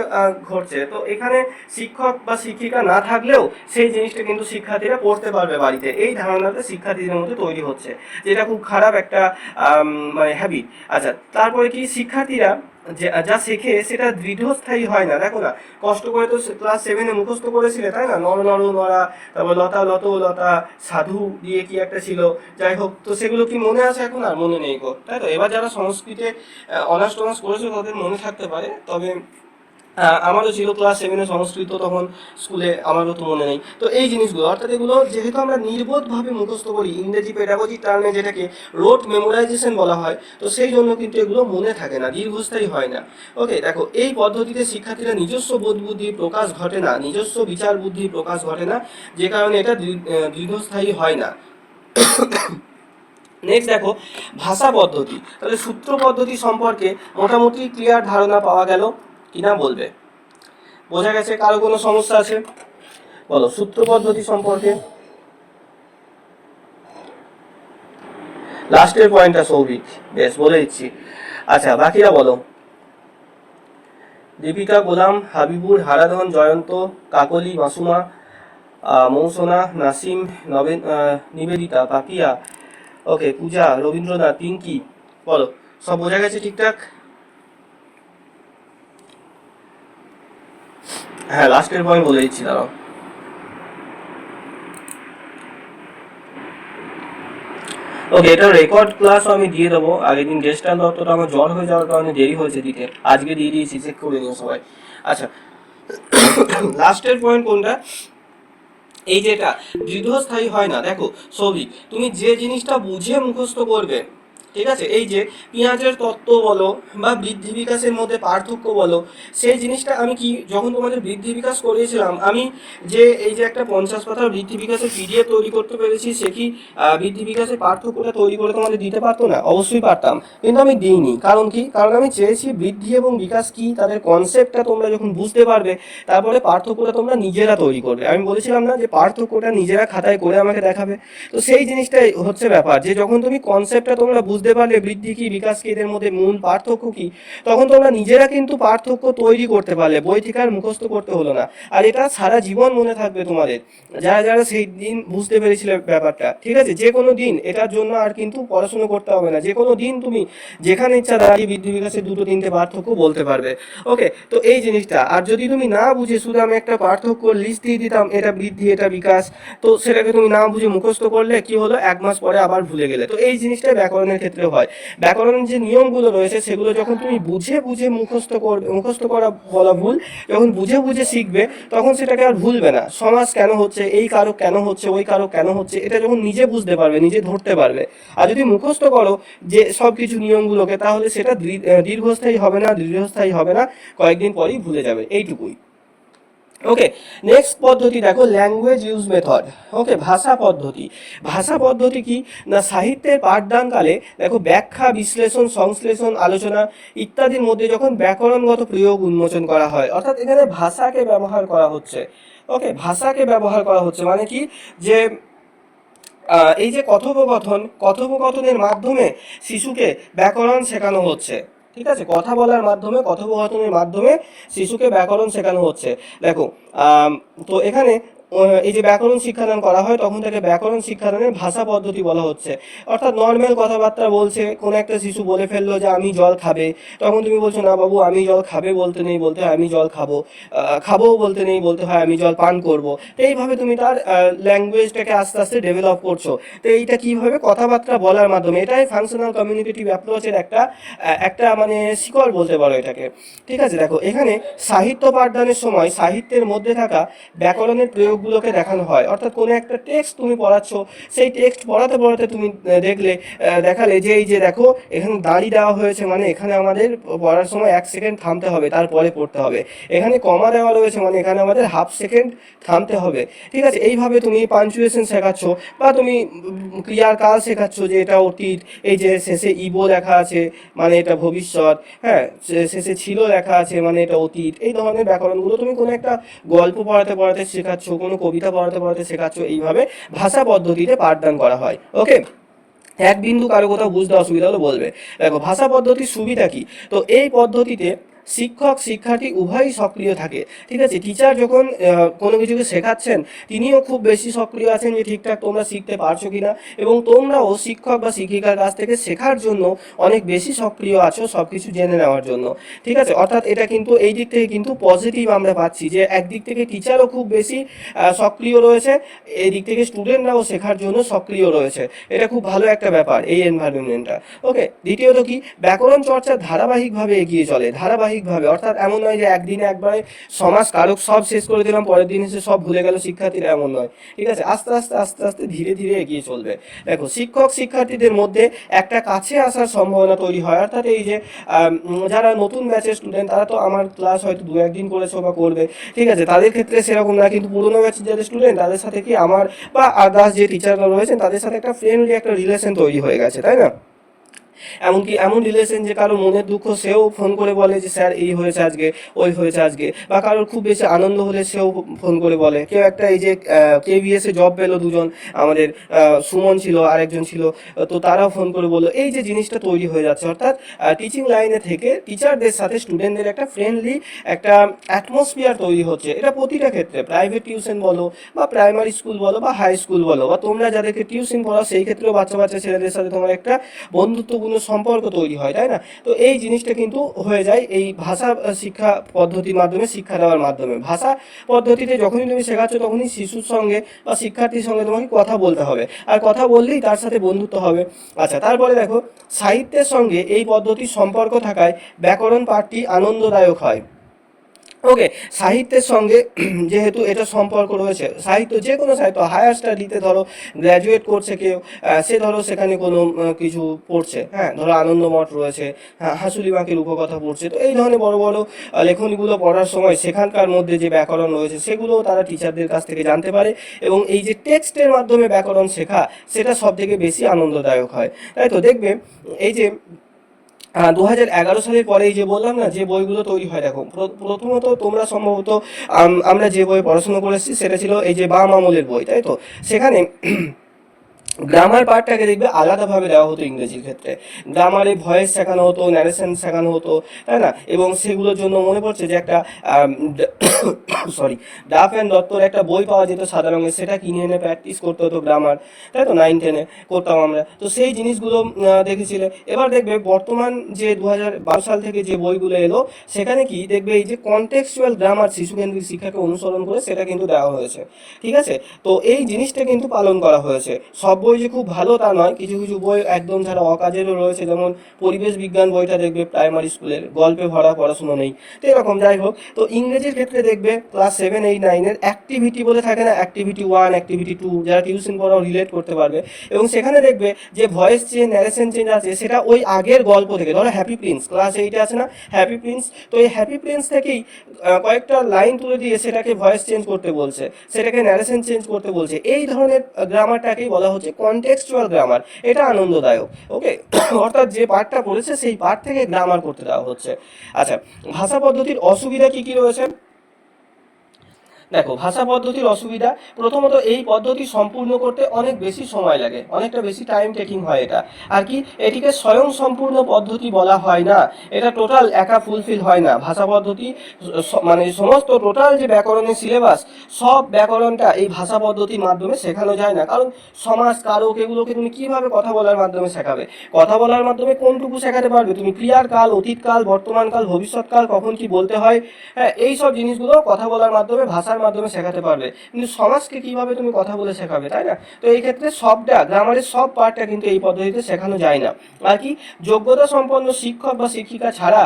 ঘটছে। তো এখানে শিক্ষক বা শিক্ষিকা না থাকলেও সেই জিনিসটা কিন্তু শিক্ষার্থীরা পড়তে পারবে বাড়িতে, এই ধারণাটা শিক্ষার্থীদের মধ্যে তৈরি হচ্ছে, যেটা খুব খারাপ একটা মানে হ্যাবিট। আচ্ছা, তারপরে কি, শিক্ষার্থীরা যা শেখে সেটা দৃঢ়স্থায়ী হয় না। দেখো না, কষ্ট করে তো ক্লাস 7-এ মুখস্থ করেছিলে, তাই না, নর নর নরা, তারপর লতা লত লতা, সাধু দিয়ে কি একটা ছিল, যাই হোক, তো সেগুলো কি মনে আছে এখন? আর মনে নেই গো, তাই তো? এবার যারা সংস্কৃতে অনার্স টনার্স করেছে তাদের মনে থাকতে পারে, তবে আমারও ছিল ক্লাস 7-এ সংস্কৃত, তখন স্কুলে, আমারও তো মনে নেই। তো এই জিনিসগুলো, অর্থাৎ এগুলো যেহেতু আমরা নির্বোধভাবে মুখস্থ করি, ইংরেজি পেডাগজি টার্মে যেটাকে রোট মেমোরাইজেশন বলা হয়, তো সেই জন্য কিন্তু এগুলো মনে থাকে না, দীর্ঘস্থায়ী হয় না। ওকে, দেখো, এই পদ্ধতিতে শিক্ষার্থীরা নিজস্ব বোধ বুদ্ধির প্রকাশ ঘটে না, নিজস্ব বিচার বুদ্ধির প্রকাশ ঘটে না, যে কারণে এটা দীর্ঘস্থায়ী হয় না। নেক্সট দেখো, ভাষা পদ্ধতি। তাহলে সূত্র পদ্ধতি সম্পর্কে মোটামুটি ক্লিয়ার ধারণা পাওয়া গেল কিনা বলবে? বোঝা গেছে? কারো কোনো সমস্যা আছে বলো সূত্র পদ্ধতি সম্পর্কে? লাস্টের পয়েন্টটা সৌভিক, বেশ বলে দিচ্ছি। আচ্ছা, বাকিরা বলো। দীপিকা, গোলাম, হাবিবুর, হারাধন, জয়ন্ত, কাকলি, মাসুমা, মৌসনা, নাসিম, নিবেদিতা, পাপিয়া, ওকে, পূজা, রবীন্দ্রনাথ, পিঙ্কি, বলো সব বোঝা গেছে ঠিকঠাক? হ্যাঁ, লাস্টের পয়েন্ট বলে দিচ্ছি, দাঁড়াও। ওকে, এটা রেকর্ড ক্লাস আমি দিয়ে দেবো। আগের দিন গেস্টার দত্তটা আমার জ্বর হয়ে যাওয়ার কারণে দেরি হয়েছে দিতে, আজকে দিয়ে দিয়েছি, চেক করে নিও সবাই। আচ্ছা, লাস্টের পয়েন্ট কোনটা? এই যেটা দীর্ঘস্থায়ী হয় না। দেখো সৌভিক, তুমি যে জিনিসটা বুঝে মুখস্থ করবে, ঠিক আছে, এই যে পেঁয়াজের তত্ত্ব বলো বা বৃদ্ধি বিকাশের মধ্যে পার্থক্য বলো, সেই জিনিসটা আমি কি যখন তোমাদের বৃদ্ধি বিকাশ করিয়েছিলাম, আমি যে এই যে একটা 50 পাতার বৃদ্ধি বিকাশের পিডিএফ তৈরি করতে পেরেছি, সে কি বৃদ্ধি বিকাশের পার্থক্যটা তৈরি করে তোমাদের দিতে পারতো না? অবশ্যই পারতাম, কিন্তু আমি দিইনি। কারণ কি? কারণ আমি চেয়েছি বৃদ্ধি এবং বিকাশ কি, তাদের কনসেপ্টটা তোমরা যখন বুঝতে পারবে তারপরে পার্থক্যটা তোমরা নিজেরা তৈরি করবে। আমি বলেছিলাম না যে পার্থক্যটা নিজেরা খাতায় করে আমাকে দেখাবে? তো সেই জিনিসটাই হচ্ছে ব্যাপার, যে যখন তুমি কনসেপ্টটা তোমরা বুঝতে পারলে, বৃদ্ধি কি বিকাশ কি, এদের মধ্যে মূল পার্থক্য কি, তখন তোমরা নিজেরা কিন্তু পার্থক্য তৈরি করতে পারলে, বই থেকে আর মুখস্থ করতে হলো না। আর এটা সারা জীবন মনে থাকবে তোমাদের, যারা যারা সেই দিন বুঝতে পেরেছিলে ব্যাপারটা। ঠিক আছে, যে কোনো দিন এটার জন্য আর কিন্তু পড়াশোনা করতে হবে না, যে কোনো দিন তুমি যেখানে ইচ্ছা দাঁড়িয়ে বৃদ্ধি বিকাশের 2-3টে পার্থক্য বলতে পারবে। ওকে, তো এই জিনিসটা, আর যদি তুমি না বুঝে শুধু আমি একটা পার্থক্য লিস্ট দিয়ে দিতাম, এটা বৃদ্ধি এটা বিকাশ, তো সেটাকে তুমি না বুঝে মুখস্থ করলে কি হলো, 1 মাস পরে আবার ভুলে গেলে। তো এই জিনিসটা ব্যাকরণের ক্ষেত্রে হয়। ব্যাকরণের যে নিয়মগুলো রয়েছে সেগুলো যখন তুমি বুঝে বুঝে মুখস্থ করবে, মুখস্থ করা বলা ভুল, যখন বুঝে বুঝে শিখবে তখন সেটাকে আর ভুলবে না। সমাস কেন হচ্ছে, এই কারক কেন হচ্ছে, ওই কারক কেন হচ্ছে, এটা যখন নিজে বুঝতে পারবে, নিজে ধরতে পারবে। আর যদি মুখস্থ করো যে সব কিছু নিয়মগুলোকে, তাহলে সেটা দীর্ঘস্থায়ী হবে না, দীর্ঘস্থায়ী হবে না, কয়েকদিন পরেই ভুলে যাবে, এইটুকুই। ওকে, নেক্সট পদ্ধতি দেখো ল্যাঙ্গুয়েজ ইউজ মেথড। ওকে, ভাষা পদ্ধতি। ভাষা পদ্ধতি কি না, সাহিত্যের পাঠদানকালে দেখো ব্যাখ্যা, বিশ্লেষণ, সংশ্লেষণ, আলোচনা ইত্যাদির মধ্যে যখন ব্যাকরণগত প্রয়োগ উন্মোচন করা হয়, অর্থাৎ এখানে ভাষাকে ব্যবহার করা হচ্ছে। ওকে, ভাষাকে ব্যবহার করা হচ্ছে মানে কি, যে এই যে কথোপকথনের মাধ্যমে শিশুকে ব্যাকরণ শেখানো হচ্ছে। ঠিক আছে, কথা বলার মাধ্যমে, কথোপকথনের মাধ্যমে শিশুকে ব্যাকরণ শেখানো হচ্ছে। দেখো তো এখানে এই যে ব্যাকরণ শিক্ষাদান করা হয়, তখন তাকে ব্যাকরণ শিক্ষাদানের ভাষা পদ্ধতি বলা হচ্ছে। অর্থাৎ নর্মাল কথাবার্তা বলছে, কোনো একটা শিশু বলে ফেললো যে আমি জল খাবে, তখন তুমি বলছো না বাবু আমি জল খাবে বলতে নেই, বলতে হয় আমি জল খাবো। খাবো বলতে নেই, বলতে হয় আমি জল পান করব। তো এইভাবে তুমি তার ল্যাঙ্গুয়েজটাকে আস্তে আস্তে ডেভেলপ করছো। তো এইটা কীভাবে, কথাবার্তা বলার মাধ্যমে। এটাই ফাংশনাল কমিউনিকেটিভ অ্যাপ্রোচের একটা মানে শিকড় বলতে পারো এটাকে। ঠিক আছে, দেখো এখানে সাহিত্য পাঠদানের সময় সাহিত্যের মধ্যে থাকা ব্যাকরণের প্রয়োগগুলোকে দেখানো হয়। অর্থাৎ কোনো একটা টেক্সট তুমি পড়াচ্ছ, সেই টেক্সট পড়াতে পড়াতে তুমি দেখালে যে এই যে দেখো এখানে দাঁড়ি দেওয়া হয়েছে, মানে এখানে আমাদের পড়ার সময় 1 সেকেন্ড থামতে হবে, তারপরে পড়তে হবে। এখানে কমা দেওয়া রয়েছে, মানে এখানে আমাদের 1/2 সেকেন্ড থামতে হবে। ঠিক আছে, এইভাবে তুমি পাঞ্চুয়েশন শেখাচ্ছ, বা তুমি ক্রিয়ার কাল শেখাচ্ছ, যে এটা অতীত, এই যে শেষে ইবো লেখা আছে মানে এটা ভবিষ্যৎ, হ্যাঁ শেষে ছিল লেখা আছে মানে এটা অতীত। এই ধরনের ব্যাকরণগুলো তুমি কোনো একটা গল্প পড়াতে পড়াতে শেখাচ্ছ, কোনো কবিতা পড়াতে পড়াতে শেখাচ্ছ। এইভাবে ভাষা পদ্ধতিতে পাঠদান করা হয়। ওকে, এক বিন্দু কারো কোথাও বুঝতে অসুবিধা হলে বলবে। দেখো ভাষা পদ্ধতির সুবিধা কি, তো এই পদ্ধতিতে শিক্ষক শিক্ষার্থী উভয়ই সক্রিয় থাকে। ঠিক আছে, টিচার যখন কোনো কিছুকে শেখাচ্ছেন, তিনিও খুব বেশি সক্রিয় আছেন যে ঠিকঠাক তোমরা শিখতে পারছো কিনা, এবং তোমরাও শিক্ষক বা শিক্ষিকার কাছ থেকে শেখার জন্য অনেক বেশি সক্রিয় আছো সব কিছু জেনে নেওয়ার জন্য। ঠিক আছে, অর্থাৎ এটা কিন্তু এই দিক থেকে কিন্তু পজিটিভ আমরা পাচ্ছি, যে একদিক থেকে টিচারও খুব বেশি সক্রিয় রয়েছে, এই দিক থেকে স্টুডেন্টরাও শেখার জন্য সক্রিয় রয়েছে। এটা খুব ভালো একটা ব্যাপার এই এনভায়রনমেন্টটা। ওকে, দ্বিতীয়ত কি, ব্যাকরণ চর্চা ধারাবাহিকভাবে এগিয়ে চলে, ধারাবাহিকভাবে। অর্থাৎ এমন নয় যে একদিনে একবারে সমাজ কারক সব শেষ করে দিলাম, পরের দিন এসে সব ভুলে গেল শিক্ষার্থীরা, এমন নয়। ঠিক আছে, আস্তে আস্তে আস্তে আস্তে ধীরে ধীরে এগিয়ে চলবে। দেখো শিক্ষক শিক্ষার্থীদের মধ্যে একটা কাছে আসার সম্ভাবনা তৈরি হয়। অর্থাৎ এই যে যারা নতুন ব্যাচের স্টুডেন্ট, তারা তো আমার ক্লাস হয়তো 1-2 দিন করেছে বা করবে, ঠিক আছে, তাদের ক্ষেত্রে সেরকম না। কিন্তু পুরোনো ব্যাচের যাদের স্টুডেন্ট, তাদের সাথে কি আমার বা আদার্স যে টিচাররা রয়েছেন, তাদের সাথে একটা ফ্রেন্ডলি একটা রিলেশন তৈরি হয়ে গেছে, তাই না? এমনকি এমন রিলেশন যে কারোর মনের দুঃখ সেও ফোন করে বলে যে স্যার এই হয়েছে আজকে, ওই হয়েছে আজকে। বা কারোর খুব বেশি আনন্দ হলে সেও ফোন করে বলে। কেউ একটা এই যে কেভিএসে জব পেলো দুজন, আমাদের সুমন ছিল আরেকজন ছিল, তো তারাও ফোন করে বললো। এই যে জিনিসটা তৈরি হয়ে যাচ্ছে, অর্থাৎ টিচিং লাইনে থেকে টিচারদের সাথে স্টুডেন্টদের একটা ফ্রেন্ডলি একটা অ্যাটমসফিয়ার তৈরি হচ্ছে। এটা প্রতিটা ক্ষেত্রে, প্রাইভেট টিউশন বলো বা প্রাইমারি স্কুল বলো বা হাই স্কুল বলো, বা তোমরা যাদেরকে টিউশন পড়াও সেই ক্ষেত্রেও বাচ্চা বাচ্চা ছেলেদের সাথে তোমার একটা বন্ধুত্বপূর্ণ সম্পর্ক তৈরি হয়, তাই না? তো এই জিনিসটা কিন্তু হয়ে যায় এই ভাষা শিক্ষা পদ্ধতির মাধ্যমে, শিক্ষা দেওয়ার মাধ্যমে। ভাষা পদ্ধতিতে যখনই তুমি শেখাচ্ছ, তখনই শিশুর সঙ্গে বা শিক্ষার্থীর সঙ্গে তোমাকে কথা বলতে হবে, আর কথা বললেই তার সাথে বন্ধুত্ব হবে। আচ্ছা, তারপরে দেখো সাহিত্যের সঙ্গে এই পদ্ধতির সম্পর্ক থাকায় ব্যাকরণ পাঠটি আনন্দদায়ক হয়। ওকে, সাহিত্যের সঙ্গে যেহেতু এটা সম্পর্ক রয়েছে, সাহিত্য যে কোনো সাহিত্য, হায়ার স্টাডিতে ধরো গ্র্যাজুয়েট করছে কেউ, সে ধরো সেখানে কোনো কিছু পড়ছে, হ্যাঁ ধরো আনন্দমঠ রয়েছে, হ্যাঁ হাসুলি বাঁকের উপকথা পড়ছে। তো এই ধরনের বড় বড় লেখনীগুলো পড়ার সময় সেখানকার মধ্যে যে ব্যাকরণ রয়েছে সেগুলোও তারা টিচারদের কাছ থেকে জানতে পারে, এবং এই যে টেক্সটের মাধ্যমে ব্যাকরণ শেখা, সেটা সব থেকে বেশি আনন্দদায়ক হয়। তাই তো দেখবে এই যে 2011 সালের পরে এই যে বললাম না যে বইগুলো তৈরি হয়, দেখো প্রথমত তোমরা সম্ভবত আমরা যে বই পড়াশোনা করে এসেছি সেটা ছিল এই যে বাম আমলের বই, তাই তো? সেখানে গ্রামার পার্টটাকে দেখবে আলাদাভাবে দেওয়া হতো ইংরেজির ক্ষেত্রে। গ্রামারে ভয়েস শেখানো হতো, ন্যারেশন শেখানো হতো, তাই না? এবং সেগুলোর জন্য মনে পড়ছে যে একটা সরি ডাফ অ্যান্ড দত্তর একটা বই পাওয়া যেত সাদা রঙের, সেটা কিনে এনে প্র্যাকটিস করতে হতো গ্রামার, তাই তো? 9-10-এ করতাম আমরা। তো সেই জিনিসগুলো দেখেছিলে। এবার দেখবে বর্তমান যে 2012 সাল থেকে যে বইগুলো এলো, সেখানে কি দেখবে এই যে কনটেক্সচুয়াল গ্রামার, শিশুকেন্দ্রিক শিক্ষাকে অনুসরণ করে সেটা কিন্তু দেওয়া হয়েছে। ঠিক আছে, তো এই জিনিসটা কিন্তু পালন করা হয়েছে। সব বই যে খুব ভালো তা নয়, কিছু কিছু বই একদম যারা অকাজেরও রয়েছে, যেমন পরিবেশ বিজ্ঞান বইটা দেখবে প্রাইমারি স্কুলের, গল্পে ভরা, পড়াশুনো নেই। তো এরকম যাই হোক, তো ইংরেজির ক্ষেত্রে দেখবে ক্লাস 7, 8, 9-এর অ্যাক্টিভিটি বলে থাকে না, অ্যাক্টিভিটি 1, অ্যাক্টিভিটি 2, যারা টিউশন পড়াও রিলেট করতে পারবে। এবং সেখানে দেখবে যে ভয়েস চেঞ্জ, ন্যারেশন চেঞ্জ আছে, সেটা ওই আগের গল্প থেকে, ধরো হ্যাপি প্রিন্স, ক্লাস 8-এ আছে না হ্যাপি প্রিন্স, তো এই হ্যাপি প্রিন্স থেকেই কয়েকটা লাইন তুলে দিয়ে সেটাকে ভয়েস চেঞ্জ করতে বলছে, সেটাকে ন্যারেশন চেঞ্জ করতে বলছে। এই ধরনের গ্রামারটাকেই বলা হচ্ছে কনটেক্সচুয়াল গ্রামার। এটা আনন্দদায়ক। ওকে, অর্থাৎ যে পার্টটা পড়েছে সেই পার্ট থেকে গ্রামার করতে দেওয়া হচ্ছে। আচ্ছা, ভাষা পদ্ধতির অসুবিধা কি কি রয়েছে? দেখো, ভাষা পদ্ধতির অসুবিধা, প্রথমত এই পদ্ধতি সম্পূর্ণ করতে অনেক বেশি সময় লাগে, অনেকটা বেশি টাইম টেকিং হয় এটা। আর কি, এটিকে স্বয়ং সম্পূর্ণ পদ্ধতি বলা হয় না, এটা টোটাল একা ফুলফিল হয় না। ভাষা পদ্ধতি মানে সমস্ত টোটাল যে ব্যাকরণের সিলেবাস, সব ব্যাকরণটা এই ভাষা পদ্ধতির মাধ্যমে শেখানো যায় না। কারণ সমাজ, কারক, এগুলোকে তুমি কিভাবে কথা বলার মাধ্যমে শেখাবে? কথা বলার মাধ্যমে কোনটুকু শেখাতে পারবে তুমি? ক্রিয়ার কাল, অতীতকাল, বর্তমানকাল, ভবিষ্যৎকাল, কখন কি বলতে হয়, হ্যাঁ, এই সব জিনিসগুলো কথা বলার মাধ্যমে, ভাষার মাধ্যমে শেখাতে পারবে। কিন্তু সমাজকে কিভাবে তুমি কথা বলে শেখাবে, তাই না? তো এই ক্ষেত্রে সবটা, গ্রামারের সব পার্টটা কিন্তু এই পদ্ধতিতে শেখানো যায় না। আর কি, যোগ্যতা সম্পন্ন শিক্ষক বা শিক্ষিকা ছাড়া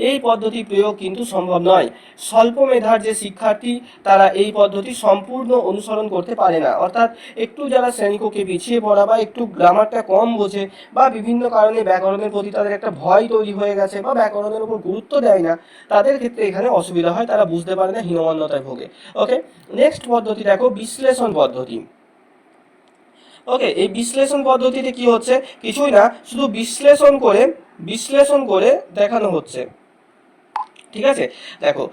এই পদ্ধতি প্রয়োগ কিন্তু সম্ভব নয়। স্বল্প মেধার যে শিক্ষার্থী, তারা এই পদ্ধতি সম্পূর্ণ অনুসরণ করতে পারে না। অর্থাৎ একটু যারা শ্রেণীকক্ষে পিছিয়ে পড়া, বা একটু গ্রামারটা কম বোঝে, বা বিভিন্ন কারণে ব্যাকরণের প্রতি তাদের একটা ভয় তৈরি হয়ে গেছে, বা ব্যাকরণের উপর গুরুত্ব দেয় না, তাদের ক্ষেত্রে এখানে অসুবিধা হয়, তারা বুঝতে পারে না, হীনমন্যতায় ভোগে। ওকে, নেক্সট পদ্ধতি দেখো, বিশ্লেষণ পদ্ধতি। ওকে, এই বিশ্লেষণ পদ্ধতিতে কি হচ্ছে? কিছুই না, শুধু বিশ্লেষণ করে দেখানো হচ্ছে। ঠিক আছে, দেখো,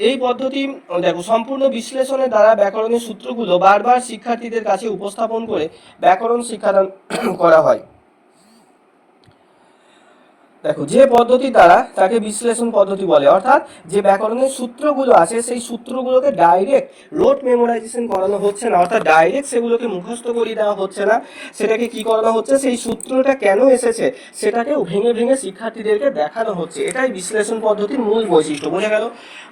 এই পদ্ধতি, দেখো, সম্পূর্ণ বিশ্লেষণের দ্বারা ব্যাকরণের সূত্রগুলো বারবার শিক্ষার্থীদের কাছে উপস্থাপন করে ব্যাকরণ শিক্ষাদান করা হয়। দেখো, যে পদ্ধতি দ্বারা, তাকে বিশ্লেষণ পদ্ধতি বলে। অর্থাৎ যে ব্যাকরণের সূত্রগুলো আছে, সেই সূত্রগুলোকে ডাইরেক্ট রোট মেমোরাইজেশন করানো হচ্ছে না, অর্থাৎ ডাইরেক্ট সেগুলোকে মুখস্থ করিয়ে দেওয়া হচ্ছে না। সেটাকে কি করানো হচ্ছে? সেই সূত্রটা কেন এসেছে সেটাকে ভেঙে ভেঙে শিক্ষার্থীদেরকে দেখানো হচ্ছে। এটাই বিশ্লেষণ পদ্ধতির মূল বৈশিষ্ট্য। বোঝা গেল?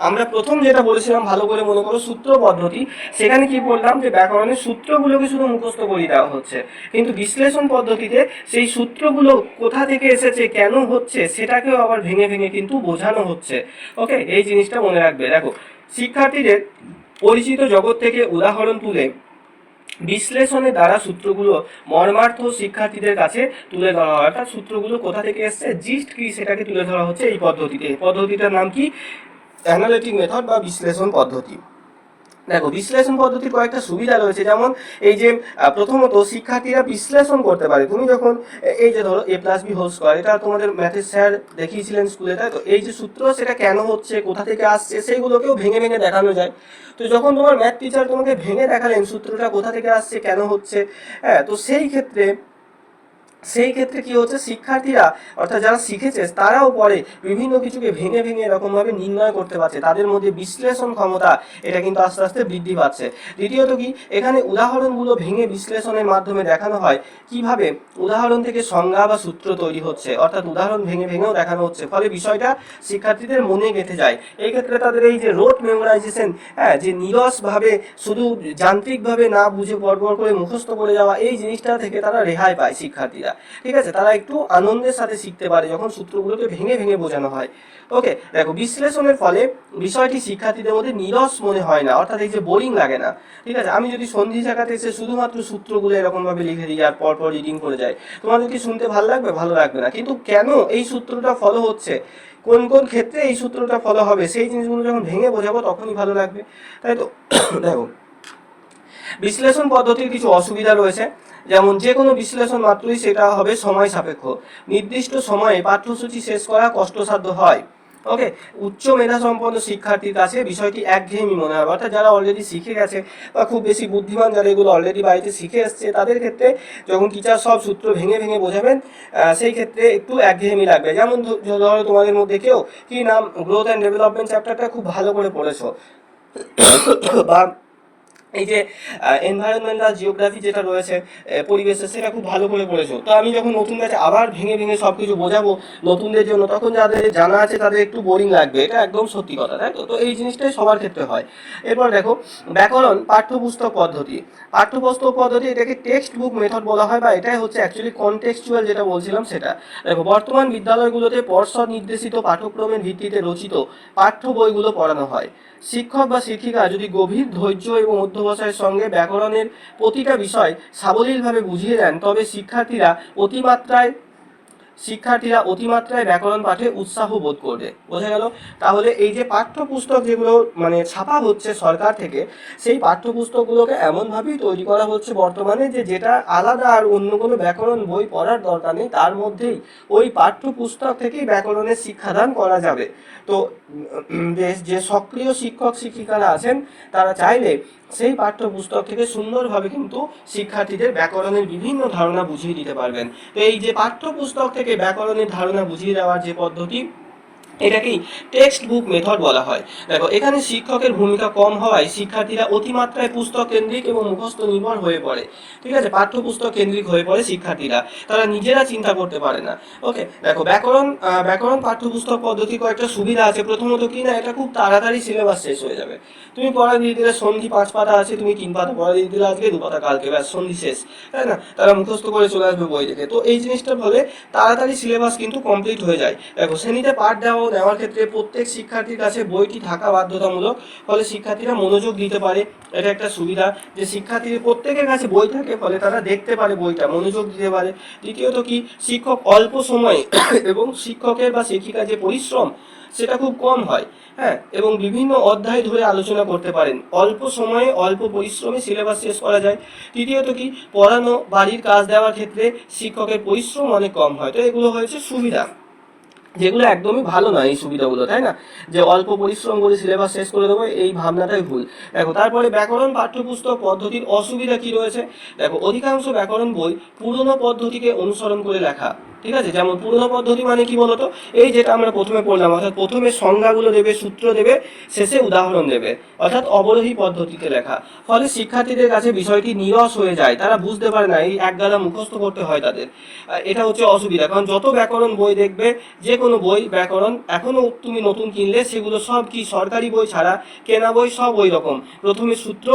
আমরা প্রথম যেটা বলেছিলাম, ভালো করে মনে করো, সূত্র পদ্ধতি, সেখানে কি বললাম? যে ব্যাকরণের সূত্রগুলোকে শুধু মুখস্থ করিয়ে দেওয়া হচ্ছে। কিন্তু বিশ্লেষণ পদ্ধতিতে সেই সূত্রগুলো কোথা থেকে এসেছে, কেন হচ্ছে, সেটাকেও আবার ভেঙে ভেঙে কিন্তু বোঝানো হচ্ছে। ওকে, এই জিনিসটা মনে রাখবে। দেখো, শিক্ষার্থীদের পরিচিত জগৎ থেকে উদাহরণ তুলে বিশ্লেষণের দ্বারা সূত্রগুলো মর্মার্থ শিক্ষার্থীদের কাছে তুলে ধরা হয়। অর্থাৎ সূত্রগুলো কোথা থেকে এসছে, জিস্ট কি, সেটাকে তুলে ধরা হচ্ছে এই পদ্ধতিতে। এই পদ্ধতিটার নাম কি? অ্যানালিটিক মেথড বা বিশ্লেষণ পদ্ধতি। দেখো, বিশ্লেষণ পদ্ধতির কয়েকটা সুবিধা রয়েছে। যেমন এই যে প্রথমত শিক্ষার্থীরা বিশ্লেষণ করতে পারে। তুমি যখন এই যে ধরো a+b² এটা তোমাদের ম্যাথের স্যার দেখিয়েছিলেন স্কুলে, তাই তো? এই যে সূত্র, সেটা কেন হচ্ছে, কোথা থেকে আসছে, সেইগুলোকেও ভেঙে ভেঙে দেখানো যায়। তো যখন তোমার ম্যাথ টিচার তোমাকে ভেঙে দেখালেন সূত্রটা কোথা থেকে আসছে, কেন হচ্ছে, হ্যাঁ, তো সেই ক্ষেত্রে কি হচ্ছে, শিক্ষার্থীরা, অর্থাৎ যারা শিখেছে, তারাও পরে বিভিন্ন কিছুকে ভেঙে ভেঙে এরকমভাবে নির্ণয় করতে পারছে। তাদের মধ্যে বিশ্লেষণ ক্ষমতা, এটা কিন্তু আস্তে আস্তে বৃদ্ধি পাচ্ছে। দ্বিতীয়ত কি, এখানে উদাহরণগুলো ভেঙে বিশ্লেষণের মাধ্যমে দেখানো হয় কিভাবে উদাহরণ থেকে সংজ্ঞা বা সূত্র তৈরি হচ্ছে। অর্থাৎ উদাহরণ ভেঙে ভেঙেও দেখানো হচ্ছে, ফলে বিষয়টা শিক্ষার্থীদের মনে গেঁথে যায়। এই ক্ষেত্রে তাদের এই যে রোট মেমোরাইজেশন, হ্যাঁ, যে নিরসভাবে শুধু যান্ত্রিকভাবে না বুঝে পরপর করে মুখস্থ করে যাওয়া, এই জিনিসটা থেকে তারা রেহাই পায় শিক্ষার্থীরা। ঠিক আছে, তারা একটু আনন্দের সাথে শিখতে পারে যখন সূত্রগুলোকে ভেঙে ভেঙে বোঝানো হয়। ওকে, দেখো, বিশ্লেষণের ফলে বিষয়টি শিক্ষার্থীদের মধ্যে নিরস মনে হয় না, অর্থাৎ এই যে বোরিং লাগে না। ঠিক আছে, আমি যদি সন্ধি শাখাতে এসে শুধুমাত্র সূত্রগুলো এরকম ভাবে লিখে দিই আর পরপর রিডিং করে যাই, তোমাদের কি শুনতে ভালো লাগবে? ভালো লাগবে না। কিন্তু কেন এই সূত্রটা ফলো হচ্ছে, কোন কোন ক্ষেত্রে এই সূত্রটা ফলো হবে, সেই জিনিসগুলো যখন ভেঙে বোঝাবো তখনই ভালো লাগবে, তাই তো? দেখো, বিশ্লেষণ পদ্ধতির কিছু অসুবিধা রয়েছে। যেমন যে কোনো বিশ্লেষণ মাত্রই সেটা হবে সময় সাপেক্ষ। নির্দিষ্ট সময়ে পাঠ্যসূচি শেষ করা কষ্টসাধ্য হয়। ওকে, উচ্চ মেধা সম্পন্ন শিক্ষার্থীর কাছে বিষয়টি একঘেয়েমি মনে হবে। অর্থাৎ যারা অলরেডি শিখে গেছে বা খুব বেশি বুদ্ধিমান, যারা এগুলো অলরেডি বাড়িতে শিখে এসছে, তাদের ক্ষেত্রে যখন টিচার সব সূত্র ভেঙে ভেঙে বোঝাবেন, সেই ক্ষেত্রে একটু একঘেয়েমি লাগবে। যেমন ধরো তোমাদের মধ্যে কেউ কি নাম গ্রোথ অ্যান্ড ডেভেলপমেন্ট চ্যাপ্টারটা খুব ভালো করে পড়েছো, বা এই যে এনভায়রনমেন্টাল জিওগ্রাফি যেটা রয়েছে পরিবেশের, সেটা খুব ভালো করে পড়েছো। তো আমি যখন নতুন ব্যাচে আবার ভেঙে ভেঙে সব কিছু বোঝাবো নতুনদের জন্য, তখন যাদের জানা আছে তাদের একটু বোরিং লাগবে, এটা একদম সত্যি কথা, তাই তো? তো এই জিনিসটাই সবার ক্ষেত্রে হয়। এরপর দেখো ব্যাকরণ পাঠ্যপুস্তক পদ্ধতি। পাঠ্যপুস্তক পদ্ধতি এটাকে টেক্সট বুক মেথড বলা হয়, বা এটাই হচ্ছে অ্যাকচুয়ালি কনটেক্সচুয়াল যেটা বলছিলাম সেটা। দেখো বর্তমান বিদ্যালয়গুলোতে পর্ষদ নির্দেশিত পাঠ্যক্রমের ভিত্তিতে রচিত পাঠ্য বইগুলো পড়ানো হয়। শিক্ষক বা শিক্ষিকা যদি গভীর ধৈর্য এবং অধ্যবসায়ের সঙ্গে ব্যাকরণের প্রতিটা বিষয় সাবলীলভাবে বুঝিয়ে দেন, তবে শিক্ষার্থীরা অতিমাত্রায় ব্যাকরণ পাঠে উৎসাহ বোধ করবে। বোঝা গেল? তাহলে এই যে পাঠ্যপুস্তক যেগুলো মানে ছাপা হচ্ছে সরকার থেকে, সেই পাঠ্যপুস্তকগুলোকে এমনভাবেই তৈরি করা হচ্ছে বর্তমানে যে যেটা আলাদা আর অন্য কোনো ব্যাকরণ বই পড়ার দরকার নেই, তার মধ্যেই ওই পাঠ্যপুস্তক থেকেই ব্যাকরণের শিক্ষাদান করা যাবে। তো যে সক্রিয় শিক্ষক শিক্ষিকারা আছেন তারা চাইলে সেই পাঠ্যপুস্তক থেকে সুন্দরভাবে কিন্তু শিক্ষার্থীদের ব্যাকরণের বিভিন্ন ধারণা বুঝিয়ে দিতে পারবেন। তো এই যে পাঠ্যপুস্তক থেকে ব্যাকরণের ধারণা বুঝিয়ে দেওয়ার যে পদ্ধতি, এটাকেই টেক্সট বুক মেথড বলা হয়। দেখো এখানে শিক্ষকের ভূমিকা কম হওয়ায় শিক্ষার্থীরা অতিমাত্রায় পুস্তক কেন্দ্রিক এবং মুখস্থ নির্ভর হয়ে পড়ে। ঠিক আছে, পাঠ্যপুস্তক কেন্দ্রিক হয়ে পড়ে শিক্ষার্থীরা, তারা নিজেরা চিন্তা করতে পারে না। ওকে, দেখো ব্যাকরণ পাঠ্যপুস্তক পদ্ধতি কয়েকটা সুবিধা আছে। প্রথমত কি না, এটা খুব তাড়াতাড়ি সিলেবাস শেষ হয়ে যাবে। তুমি পড়া দিয়ে দিলে, সন্ধি 5 পাতা আছে, তুমি 3 পাতা পড়া দিয়ে দিলে আজকে, 2 পাতা কালকে, ব্যাস সন্ধি শেষ, তাই না? তারা মুখস্থ করে চলে আসবে বই দেখে। তো এই জিনিসটার ফলে তাড়াতাড়ি সিলেবাস কিন্তু কমপ্লিট হয়ে যায়। দেখো শ্রেণীতে পাঠ নেওয়ার ক্ষেত্রে প্রত্যেক শিক্ষার্থীর কাছে বইটি থাকা বাধ্যতামূলক, ফলে শিক্ষার্থীরা মনোযোগ দিতে পারে। এটা একটা সুবিধা যে শিক্ষার্থীদের প্রত্যেকের কাছে বই থাকে, ফলে তারা দেখতে পারে বইটা, মনোযোগ দিতে পারে। দ্বিতীয়ত কি, শিক্ষক অল্প সময়ে এবং শিক্ষকের বা শিক্ষিকার যে পরিশ্রম সেটা খুব কম হয়। হ্যাঁ, এবং বিভিন্ন অধ্যায় ধরে আলোচনা করতে পারেন, অল্প সময়ে অল্প পরিশ্রমে সিলেবাস শেষ করা যায়। তৃতীয়ত কি, পড়ানো বাড়ির কাজ দেওয়ার ক্ষেত্রে শিক্ষকের পরিশ্রম অনেক কম হয়। তো এগুলো হয়েছে সুবিধা, যেগুলো একদমই ভালো নয় এই সুবিধাগুলো, তাই না? যে অল্প পরিশ্রম করে সিলেবাস শেষ করে দেবো, এই ভাবনাটাই ভুল। দেখো তারপরে ব্যাকরণ পাঠ্যপুস্তক পদ্ধতির অসুবিধা কি রয়েছে। দেখো অধিকাংশ ব্যাকরণ বই পুরনো পদ্ধতিকে অনুসরণ করে লেখা। ঠিক আছে, যেমন পুরনো পদ্ধতি মানে কি বলতো, এই যেটা আমরা প্রথমে পড়লাম, অর্থাৎ প্রথমে সংজ্ঞাগুলো দেবে, সূত্র দেবে, শেষে উদাহরণ দেবে, অর্থাৎ অবরোহী পদ্ধতিতে লেখা। ফলে শিক্ষার্থীদের কাছে বিষয়টি নিরস হয়ে যায়, তারা বুঝতে পারে না, এই এক গাদা মুখস্থ করতে হয় তাদের। এটা হচ্ছে অসুবিধা। কারণ যত ব্যাকরণ বই দেখবে, যে কোনো বই ব্যাকরণ এখনো তুমি নতুন কিনলে, সেগুলো সব কি সরকারি বই ছাড়া কেনা বই সব ওই রকম। প্রথমে সূত্র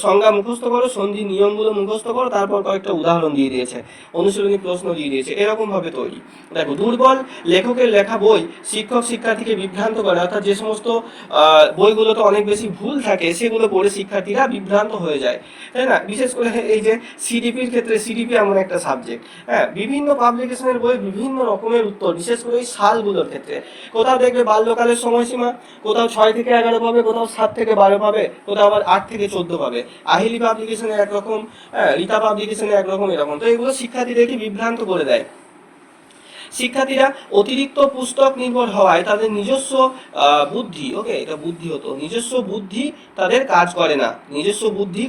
সংজ্ঞা মুখস্থ করো, সন্ধি নিয়মগুলো মুখস্থ করো, তারপর কয়েকটা উদাহরণ দিয়ে দিয়েছে, অনুশীলনী প্রশ্ন দিয়ে দিয়েছে, এরকম ভাবে তৈরি। দেখো দুর্বল লেখকের লেখা বই শিক্ষক শিক্ষার্থীকে বিভ্রান্ত করে, অর্থাৎ যে সমস্ত বইগুলোতে অনেক বেশি ভুল থাকে সেগুলো পড়ে শিক্ষার্থীরা বিভ্রান্ত হয়ে যায়, তাই না? বিশেষ করে এই যে সিডিপির ক্ষেত্রে, সিডিপি এমন একটা সাবজেক্ট, হ্যাঁ, বিভিন্ন পাবলিকেশনের বই বিভিন্ন রকমের উত্তর, বিশেষ করে এই সালগুলোর ক্ষেত্রে। কোথাও দেখবে বাল্যকালের সময়সীমা, কোথাও 6 থেকে 11 পাবে, কোথাও 7 থেকে 12 পাবে, কোথাও আবার 8 থেকে 14 পাবে। আহিলি পাবলিকেশনে একরকম, হ্যাঁ, রীতা পাবলিকেশনে একরকম, এরকম। তো এগুলো শিক্ষার্থীদেরকে বিভ্রান্ত করে দেয়। শিক্ষার্থীরা অতিরিক্ত পুস্তক নির্ভর হওয়ায় তাদের নিজস্ব বুদ্ধি, ওকে, এটা বুদ্ধি হতো, নিজস্ব বুদ্ধি তাদের কাজ করে না, নিজস্ব বুদ্ধি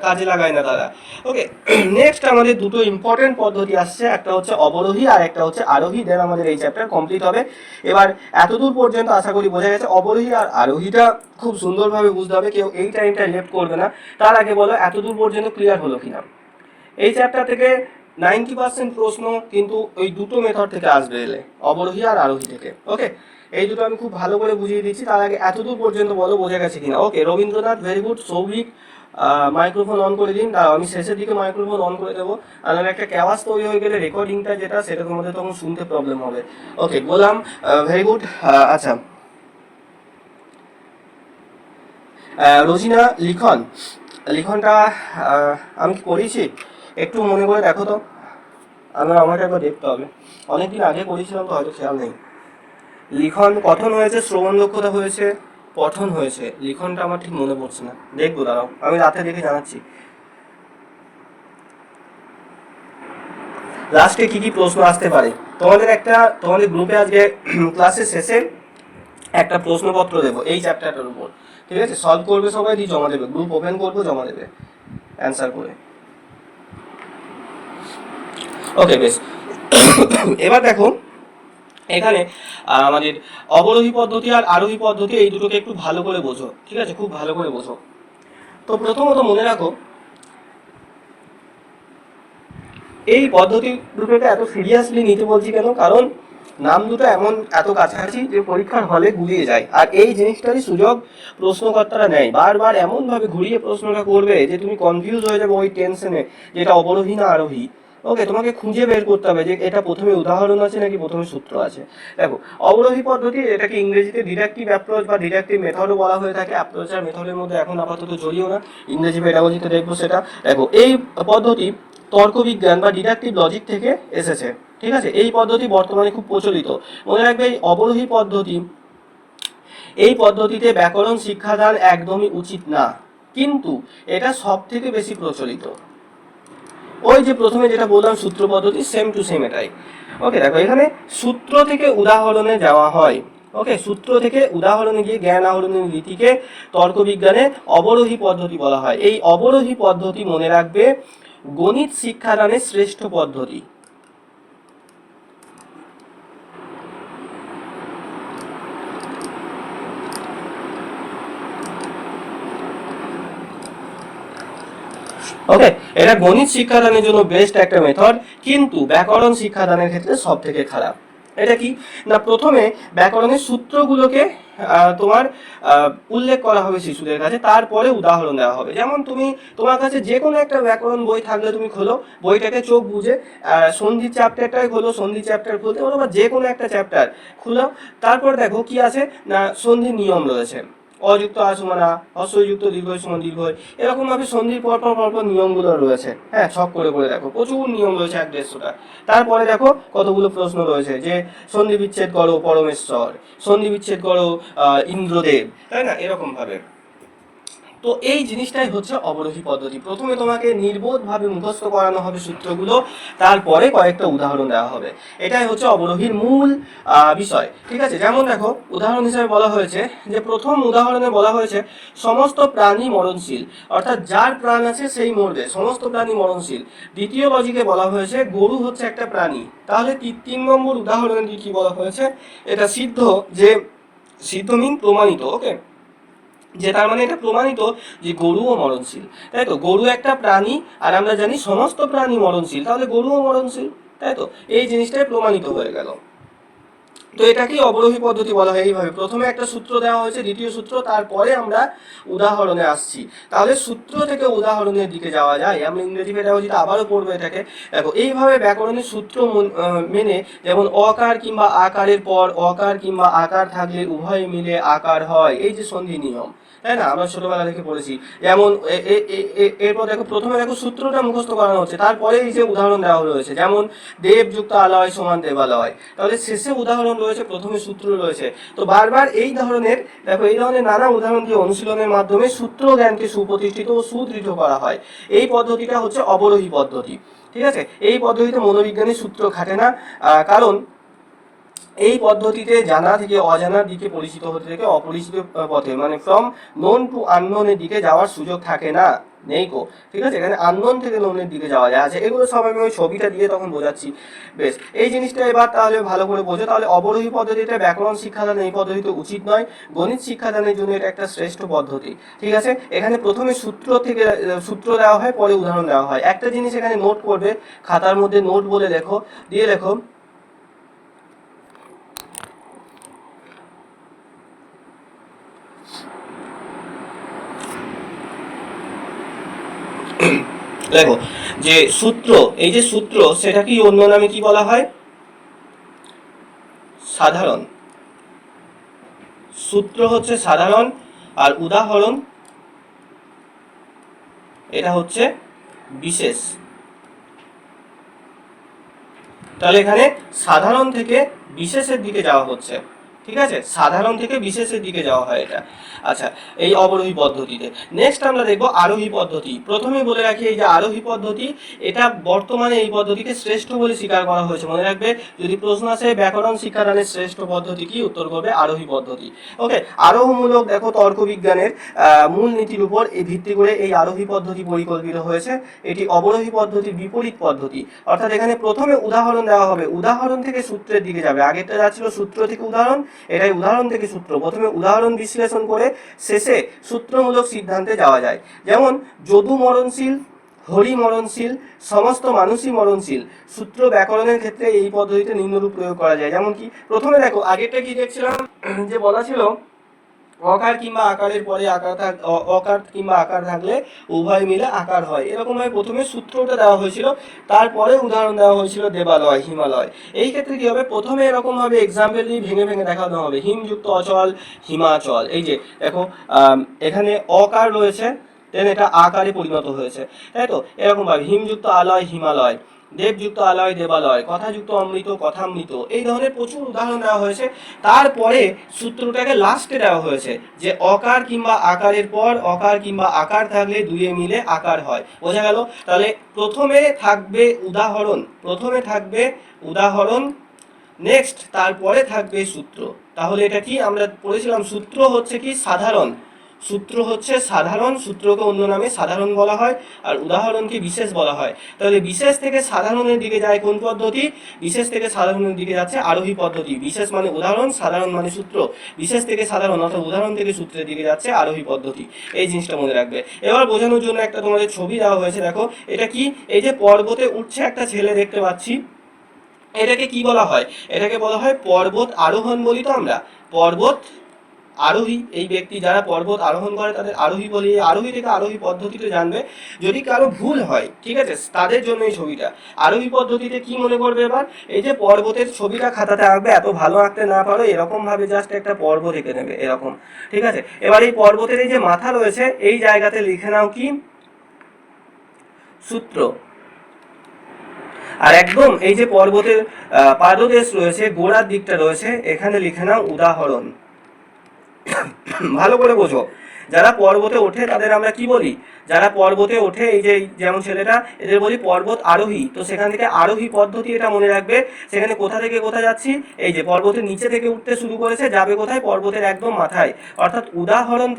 কাজে লাগায় না তারা। ওকে, নেক্সট আমাদের দুটো ইম্পর্টেন্ট পদ্ধতি আসছে, একটা হচ্ছে অবরোহী আর একটা হচ্ছে আরোহী। দেন আমাদের এই চ্যাপ্টার কমপ্লিট হবে। এবার এতদূর পর্যন্ত আশা করি বোঝা গেছে। অবরোহী আর আরোহীটা খুব সুন্দরভাবে বুঝতে হবে, কেউ এই টাইমটা লেফট করবে না। তার আগে বলো এতদূর পর্যন্ত ক্লিয়ার হলো কিনা। এই চ্যাপ্টার থেকে 90% প্রশ্ন কিন্তু ওই দুটো মেথড থেকে আসবে, এলে অবরোহী আর আরোহী থেকে। ওকে, এই দুটো আমি খুব ভালো করে বুঝিয়ে দিচ্ছি। তার আগে এতদূর পর্যন্ত বলো বোঝা গেছে কিনা। Okay, Rabindranath, very good. Souvik, microphone on করে দিন। আমি শেষের দিকে মাইক্রোফোন অন করে দেবো, আর একটা ক্যাওয়াস তৈরি হয়ে গেলে রেকর্ডিংটা যেটা, সেটা তোমাদের তখন শুনতে প্রবলেম হবে। ওকে, গোলাম, ভেরি গুড। আচ্ছা, রোজিনা, লিখনটা আমি কি করেছি একটু মনে করে দেখো তো, আমাকে একবার দেখতে হবে, অনেকদিন আগে করেছিলাম তো হয়তো খেয়াল নেই। লিখন কথন হয়েছে, শ্রবণ দক্ষতা হয়েছে, পঠন হয়েছে, লিখনটা আমার ঠিক মনে পড়ছে না, দেখবো, দাঁড়াও আমি রাতে দেখে জানাচ্ছি। লাস্টে কি কি প্রশ্ন আসতে পারে তোমাদের গ্রুপে আজকে ক্লাসের শেষে একটা প্রশ্নপত্র দেবো এই চ্যাপ্টারটার উপর, ঠিক আছে? সলভ করবে সবাই, দিয়ে জমা দেবে, গ্রুপ ওপেন করবো, জমা দেবে অ্যান্সার করে। ওকে, বেশ। এবার দেখো এখানে আমাদের অবরোহী পদ্ধতি আর আরোহী পদ্ধতি, এই দুটোকে একটু ভালো করে বোঝো, ঠিক আছে? খুব ভালো করে বোঝো। তো প্রথমত মনে রাখো, এই পদ্ধতি দুটোকে এত সিরিয়াসলি নিতে বলছি কেন, কারণ নাম দুটো এমন এত কাছাকাছি যে পরীক্ষার হলে গুলিয়ে যায়, আর এই জিনিসটারই সুযোগ প্রশ্নকর্তারা নেয়, বারবার এমন ভাবে ঘুরিয়ে প্রশ্নটা করবে যে তুমি কনফিউজ হয়ে যাবে ওই টেনশনে, যেটা অবরোহী না আরোহী। ওকে, তোমাকে খুঁজে বের করতে হবে যে এটা প্রথমে উদাহরণ আছে নাকি প্রথমে সূত্র আছে। দেখো, অবরোহী পদ্ধতি, এটাকে ইংরেজিতে ডিডাকটিভ অ্যাপ্রোচ বা ডিডাকটিভ মেথডও বলা হয়ে থাকে। অ্যাপ্রোচ আর মেথডের মধ্যে এখন আপাতত জড়িও না, ইংরেজি পেডাগজিতে দেখবো সেটা। দেখো, এই পদ্ধতি তর্কবিজ্ঞান বা ডিডাকটিভ লজিক থেকে এসেছে, ঠিক আছে। এই পদ্ধতি বর্তমানে খুব প্রচলিত। মনে রাখবে, এই অবরোহী পদ্ধতি, এই পদ্ধতিতে ব্যাকরণ শিক্ষাদান একদমই উচিত না, কিন্তু এটা সব থেকে বেশি প্রচলিত। ওই যে প্রথমে যেটা বললাম সূত্র পদ্ধতি, সেম টু সেম এটাই। ওকে, দেখো এখানে সূত্র থেকে উদাহরণে যাওয়া হয়। ওকে, সূত্র থেকে উদাহরণে গিয়ে জ্ঞান আহরণের রীতিকে তর্কবিজ্ঞানে অবরোহী পদ্ধতি বলা হয়। এই অবরোহী পদ্ধতি মনে রাখবে গণিত শিক্ষাদানের শ্রেষ্ঠ পদ্ধতি। ওকে, এটা গণিত শিক্ষাদানের জন্য বেস্ট একটা মেথড, কিন্তু ব্যাকরণ শিক্ষাদানের ক্ষেত্রে সব থেকে খারাপ। এটা কি না, প্রথমে ব্যাকরণের সূত্রগুলোকে তোমার উল্লেখ করা হবে শিশুদের কাছে, তারপরে উদাহরণ দেওয়া হবে। যেমন তুমি, তোমার কাছে যে কোনো একটা ব্যাকরণ বই থাকলে তুমি খোলো, বইটাকে চোখ বুঝে সন্ধি চ্যাপ্টারটাই খোলো, সন্ধি চ্যাপ্টার খুলতে পারো বা যে কোনো একটা চ্যাপ্টার খুলো। তারপর দেখো কি আছে না, সন্ধির নিয়ম রয়েছে, অযুক্ত আসমানা, হস্যযুক্ত দীর্ঘ সমান দীর্ঘ, এরকম ভাবে সন্ধির পরপর পরপর নিয়মগুলো রয়েছে। হ্যাঁ, ছক করে করে দেখো, প্রচুর নিয়ম রয়েছে, 1-150টা। তারপরে দেখো কতগুলো প্রশ্ন রয়েছে, যে সন্ধি বিচ্ছেদ করো পরমেশ্বর, সন্ধি বিচ্ছেদ করো ইন্দ্রদেব, তাই না, এরকম ভাবে। তো এই জিনিসটাই হচ্ছে অবরোহী পদ্ধতি। প্রথমে তোমাকে নির্বোধভাবে মুখস্থ করানো হবে সূত্রগুলো, তারপরে কয়েকটা উদাহরণ দেওয়া হবে। এটাই হচ্ছে অবরোহীর মূল বিষয়, ঠিক আছে। যেমন দেখো, উদাহরণ হিসেবে বলা হয়েছে, যে প্রথম উদাহরণে বলা হয়েছে সমস্ত প্রাণী মরণশীল, অর্থাৎ যার প্রাণ আছে সেই মরবে, সমস্ত প্রাণী মরণশীল। দ্বিতীয় লজিকে বলা হয়েছে গরু হচ্ছে একটা প্রাণী। তাহলে 3 নম্বর উদাহরণে কি বলা হয়েছে, এটা সিদ্ধ, যে সিদ্ধ মিন প্রমাণিত। ওকে, যে তার মানে এটা প্রমাণিত যে গরুও মরণশীল, তাই তো। গরু একটা প্রাণী, আর আমরা জানি সমস্ত প্রাণী মরণশীল, তাহলে গরুও মরণশীল, তাই তো। এই জিনিসটাই প্রমাণিত হয়ে গেল। তো এটাকেই অবরোহী পদ্ধতি বলা হয়। এইভাবে প্রথমে একটা সূত্র দেওয়া হয়েছে, দ্বিতীয় সূত্র, তারপরে আমরা উদাহরণে আসছি। তাহলে সূত্র থেকে উদাহরণের দিকে যাওয়া যায়। আমরা ইংরেজি পেডাগজিতে আবারও পড়বো এটাকে। দেখো, এইভাবে ব্যাকরণের সূত্র মেনে, যেমন অকার কিংবা আকারের পর অকার কিংবা আকার থাকলে উভয় মিলে আকার হয়, এই যে সন্ধি নিয়ম, তাই না, আমরা ছোটবেলা থেকে পড়েছি। যেমন এরপর দেখো, প্রথমে দেখো সূত্রটা মুখস্থ করানো হচ্ছে, তারপরে এই যে উদাহরণ দেওয়া রয়েছে, যেমন দেব যুক্ত আলয় সমান দেবালয়, তাহলে শেষে উদাহরণ রয়েছে, প্রথমে সূত্র রয়েছে। তো বারবার এই ধরনের, দেখো এই ধরনের নানা উদাহরণ দিয়ে অনুশীলনের মাধ্যমে সূত্র জ্ঞানকে সুপ্রতিষ্ঠিত ও সুদৃঢ় করা হয়। এই পদ্ধতিটা হচ্ছে অবরোহী পদ্ধতি, ঠিক আছে। এই পদ্ধতিতে মনোবিজ্ঞানী সূত্র খাটে না, কারণ এই পদ্ধতিতে জানা থেকে অজানার দিকে, পরিচিত হতে থেকে অপরিচিত পথে, মানে ফ্রম নোন টু আননোনের দিকে যাওয়ার সুযোগ থাকে না, নেই কো, ঠিক আছে। এখানে আননোন থেকে নোনের দিকে যাওয়া যায়। আচ্ছা, এগুলো সব আমি ওই ছবিটা দিয়ে তখন বোঝাচ্ছি। বেশ, এই জিনিসটা এবার তাহলে ভালো করে বোঝো। তাহলে অবরোহী পদ্ধতিতে ব্যাকরণ শিক্ষাদান এই পদ্ধতিতে উচিত নয়, গণিত শিক্ষাদানের জন্য এটা একটা শ্রেষ্ঠ পদ্ধতি, ঠিক আছে। এখানে প্রথমে সূত্র থেকে সূত্র দেওয়া হয়, পরে উদাহরণ দেওয়া হয়। একটা জিনিস এখানে নোট করবে, খাতার মধ্যে নোট বলে লেখো, দিয়ে লেখো দেখো, যে সূত্র, এই যে সূত্র, সেটা কি অন্য নামে কি বলা হয়, সাধারণ। সূত্র হচ্ছে সাধারণ, আর উদাহরণ এটা হচ্ছে বিশেষ। তাহলে এখানে সাধারণ থেকে বিশেষের দিকে যাওয়া হচ্ছে, ঠিক আছে, সাধারণ থেকে বিশেষের দিকে যাওয়া হয় এটা। আচ্ছা, এই অবরোহী পদ্ধতিতে নেক্সট আমরা দেখবো আরোহী পদ্ধতি। প্রথমে বলে রাখি, এই যে আরোহী পদ্ধতি, এটা বর্তমানে এই পদ্ধতিকে শ্রেষ্ঠ বলে স্বীকার করা হয়েছে। মনে রাখবে, যদি প্রশ্ন আসে ব্যাকরণ শিক্ষাদানের শ্রেষ্ঠ পদ্ধতি কি, উত্তর করবে আরোহী পদ্ধতি। ওকে, আরোহমূলক দেখো তর্কবিজ্ঞানের মূল নীতির উপর ভিত্তি করে এই আরোহী পদ্ধতি পরিকল্পিত হয়েছে। এটি অবরোহী পদ্ধতির বিপরীত পদ্ধতি, অর্থাৎ এখানে প্রথমে উদাহরণ দেওয়া হবে, উদাহরণ থেকে সূত্রের দিকে যাবে। আগেরটা যাচ্ছিল সূত্র থেকে উদাহরণ, এটাই উদাহরণ থেকে সূত্র। প্রথমে উদাহরণ বিশ্লেষণ করে শেষে সূত্রমূলক সিদ্ধান্তে যাওয়া যায়। যেমন যদু মরণশীল, হরি মরণশীল, সমস্ত মানুষই মরণশীল। সূত্র ব্যাকরণের ক্ষেত্রে এই পদ্ধতিতে নিম্নরূপ প্রয়োগ করা যায়। যেমন কি প্রথমে দেখো, আগেরটা কি দেখছিলাম যে বলা ছিল অকার কিংবা আকারের পরে অকার কিংবা আকার থাকলে উভয় মিলে আকার হয়, এরকম ভাবে প্রথমে সূত্রটা দেওয়া হয়েছিল, তারপরে উদাহরণ দেওয়া হয়েছিল দেবালয়, হিমালয়। এই ক্ষেত্রে কি হবে, প্রথমে এরকম ভাবে এক্সাম্পল দিয়ে ভেঙে ভেঙে দেখানো হবে। হিমযুক্ত অচল, হিমাচল। এই যে দেখো এখানে অকার রয়েছে, দেন এটা আকারে পরিণত হয়েছে, তাই তো। এরকম ভাবে হিমযুক্ত আলয়, হিমালয়। দেবযুক্ত আলয়, দেবালয়। কথাযুক্ত অমৃত, কথামৃত। এই ধরনের প্রচুর উদাহরণ দেওয়া হয়েছে। তারপরে সূত্রটাকে লাস্টে দেওয়া হয়েছে যে অকার কিংবা আকারের পর অকার কিংবা আকার থাকলে দুয়ে মিলে আকার হয়। বোঝা গেল? তাহলে প্রথমে থাকবে উদাহরণ, নেক্সট তারপরে থাকবে সূত্র। তাহলে এটা কি আমরা পড়েছিলাম, সূত্র হচ্ছে কি সাধারণ, সূত্রকে অন্য নামে সাধারণ বলা হয়, আর উদাহরণকে বিশেষ বলা হয়। তাহলে বিশেষ থেকে সাধারণের দিকে যায় কোন পদ্ধতি? বিশেষ থেকে সাধারণের দিকে যাচ্ছে আরোহী পদ্ধতি। বিশেষ মানে উদাহরণ, সাধারণ মানে সূত্র। বিশেষ থেকে সাধারণ অর্থাৎ উদাহরণ থেকে সূত্রের দিকে যাচ্ছে আরোহী পদ্ধতি। এই জিনিসটা মনে রাখবে। এবার বোঝানোর জন্য একটা তোমাদের ছবি দেওয়া হয়েছে, দেখো এটা কি, এই যে পর্বতে উঠছে একটা ছেলে দেখতে পাচ্ছি, এটাকে কি বলা হয়? এটাকে বলা হয় পর্বত আরোহণ বলি তো আমরা, পর্বত আরোহী। এই ব্যক্তি যারা পর্বত আরোহণ করে তাদের আরোহী বলি। এই আরোহী থেকে আরোহী পদ্ধতিতে জানবে। যদি কারো ভুল হয়, ঠিক আছে, তাদের জন্য এই ছবিটা। আরোহী পদ্ধতিতে কি মনে করবে এবার, এই যে পর্বতের ছবিটা খাতাতে আঁকবে, এত ভালো আঁকতে না পারো এরকম ভাবে জাস্ট একটা পর্বত এঁকে নেবে এরকম, ঠিক আছে। এবার এই পর্বতের এই যে মাথা রয়েছে, এই জায়গাতে লিখে নাও কি, সূত্র। আর একদম এই যে পর্বতের পাদদেশ রয়েছে, গোড়ার দিকটা রয়েছে, এখানে লিখে নাও উদাহরণ। ভালো করে বোঝো, যারা পর্বতে ওঠে তাদের আমরা কি বলি? যারা পর্বতে ওঠে, এই যে যেমন ছেলেটা, এদের বলি পর্বত আরোহী। তো সেখান থেকে আরোহী পদ্ধতি এটা মনে রাখবে। সেখানে কোথা থেকে কোথা যাচ্ছি, এই যে পর্বতের নিচে থেকে উঠতে শুরু করেছে, যাবে কোথায়? পর্বতের একদম মাথায়। অর্থাৎ উদাহরণ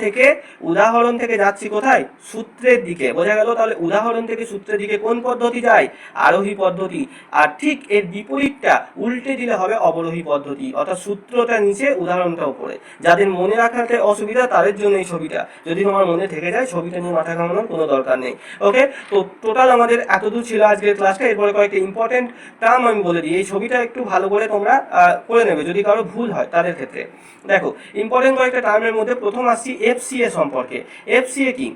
থেকে যাচ্ছি কোথায়? সূত্রের দিকে। বোঝা গেল? তাহলে উদাহরণ থেকে সূত্রের দিকে কোন পদ্ধতি যায়? আরোহী পদ্ধতি। আর ঠিক এর বিপরীতটা উল্টে দিলে হবে অবরোহী পদ্ধতি। অর্থাৎ সূত্রটা নিচে, উদাহরণটা উপরে। যাদের মনে রাখাতে অসুবিধা তাদের জন্য এই ছবিটা, যদি তোমার মনে থেকে যায় ছবিটা নিয়ে মাথা ঘামানোর কোনো দরকার নেই। ওকে, তো টোটাল আমাদের এতদূর ছিল আজকের ক্লাসটা। এরপরে কয়েকটা ইম্পর্টেন্ট টার্ম আমি বলে দিই, এই ছবিটা একটু ভালো করে তোমরা করে নেবে যদি কারো ভুল হয় তাদের ক্ষেত্রে। দেখো ইম্পর্টেন্ট কয়েকটা টার্মের মধ্যে প্রথম আসছি এফসিএ সম্পর্কে। এফসিএ কি?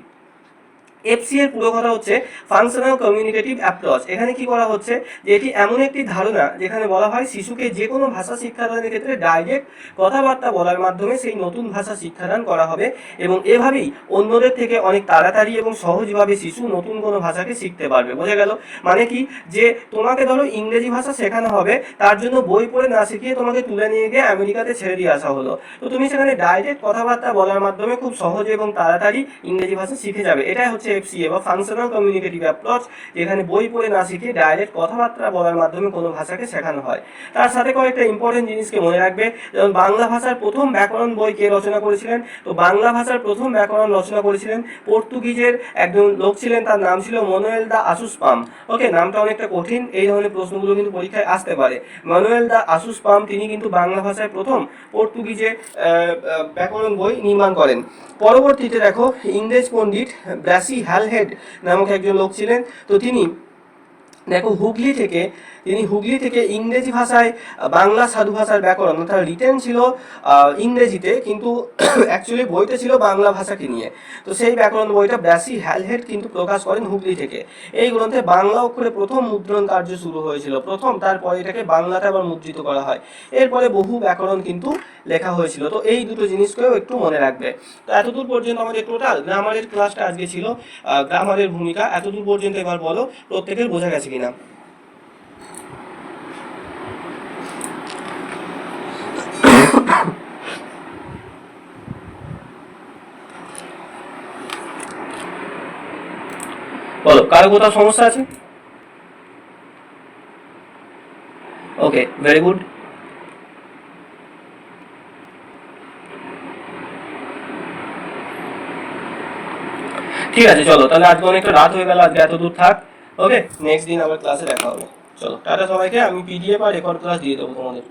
এফসি এর পুরো কথা হচ্ছে ফাংশনাল কমিউনিকেটিভ অ্যাপ্রোচ। এখানে কি করা হচ্ছে, যে এটি এমন একটি ধারণা যেখানে বলা হয় শিশুকে যে কোনো ভাষা শিক্ষাদানের ক্ষেত্রে ডাইরেক্ট কথাবার্তা বলার মাধ্যমে সেই নতুন ভাষা শিক্ষাদান করা হবে, এবং এভাবেই অন্যদের থেকে অনেক তাড়াতাড়ি এবং সহজভাবে শিশু নতুন কোনো ভাষাকে শিখতে পারবে। বোঝা গেল? মানে কি, যে তোমাকে ধরো ইংরেজি ভাষা শেখানো হবে, তার জন্য বই পড়ে না শিখিয়ে তোমাকে তুলে নিয়ে গিয়ে আমেরিকাতে ছেড়ে দিয়ে আসা হলো, তো তুমি সেখানে ডাইরেক্ট কথাবার্তা বলার মাধ্যমে খুব সহজে এবং তাড়াতাড়ি ইংরেজি ভাষা শিখে যাবে। এটাই হচ্ছে এফসিএ বা ফাংশনাল কমিউনিকেটিভ অ্যাপ্রোচ, যেখানে বই পড়ে না শিখে ডাইরেক্ট কথাবার্তা বলার মাধ্যমে কোনো ভাষাকে শেখানো হয়। তার সাথে কয়েকটা ইম্পর্টেন্ট জিনিসকে মনে রাখবে। যেমন বাংলা ভাষার প্রথম ব্যাকরণ বই কে রচনা করেছিলেন? তো বাংলা ভাষার প্রথম ব্যাকরণ রচনা করেছিলেন পর্তুগিজের একজন লোক ছিলেন, তার নাম ছিল ম্যানুয়েল দা আসুসপাম। ওকে, নামটা অনেকটা কঠিন, এই ধরনের প্রশ্নগুলো কিন্তু পরীক্ষায় আসতে পারে। ম্যানুয়েল দা আসুসপাম, তিনি কিন্তু বাংলা ভাষায় প্রথম পর্তুগিজে ব্যাকরণ বই নির্মাণ করেন। পরবর্তীতে দেখো ইংরেজ পণ্ডিত ব্রাসি হ্যালহেড নামক একজন লোক ছিলেন। তো তিনি দেখো হুগলি থেকে ইংরেজি ভাষায় বাংলা সাধু ভাষার ব্যাকরণ, অর্থাৎ রিটেন ছিল ইংরেজিতে, কিন্তু অ্যাকচুয়ালি বইটা ছিল বাংলা ভাষাকে নিয়ে। তো সেই ব্যাকরণ বইটা ব্রাসি হ্যালহেড কিন্তু প্রকাশ করেন হুগলি থেকে। এই গ্রন্থে বাংলা অক্ষরে প্রথম মুদ্রণ কার্য শুরু হয়েছিল, তারপরে এটাকে বাংলাতে আবার মুদ্রিত করা হয়। এরপরে বহু ব্যাকরণ কিন্তু লেখা হয়েছিল। তো এই দুটো জিনিসকেও একটু মনে রাখবে। তো এতদূর পর্যন্ত আমাদের টোটাল গ্রামারের ক্লাসটা আজকে ছিল, গ্রামারের ভূমিকা। এতদূর পর্যন্ত এবার বলো প্রত্যেকের বোঝা গেছে কিনা। বলো, কারো কোথাও সমস্যা আছে? ওকে, ভেরি গুড। ঠিক আছে, চলো তাহলে আজকে অনেকটা রাত হয়ে গেল, আজকে এত দূর থাক। ওকে, নেক্সট দিন আবার ক্লাসে দেখা হবে। চলো টাটা সবাইকে। আমি পিডিএফ আর রেকর্ড ক্লাস দিয়ে দেবো তোমাদের।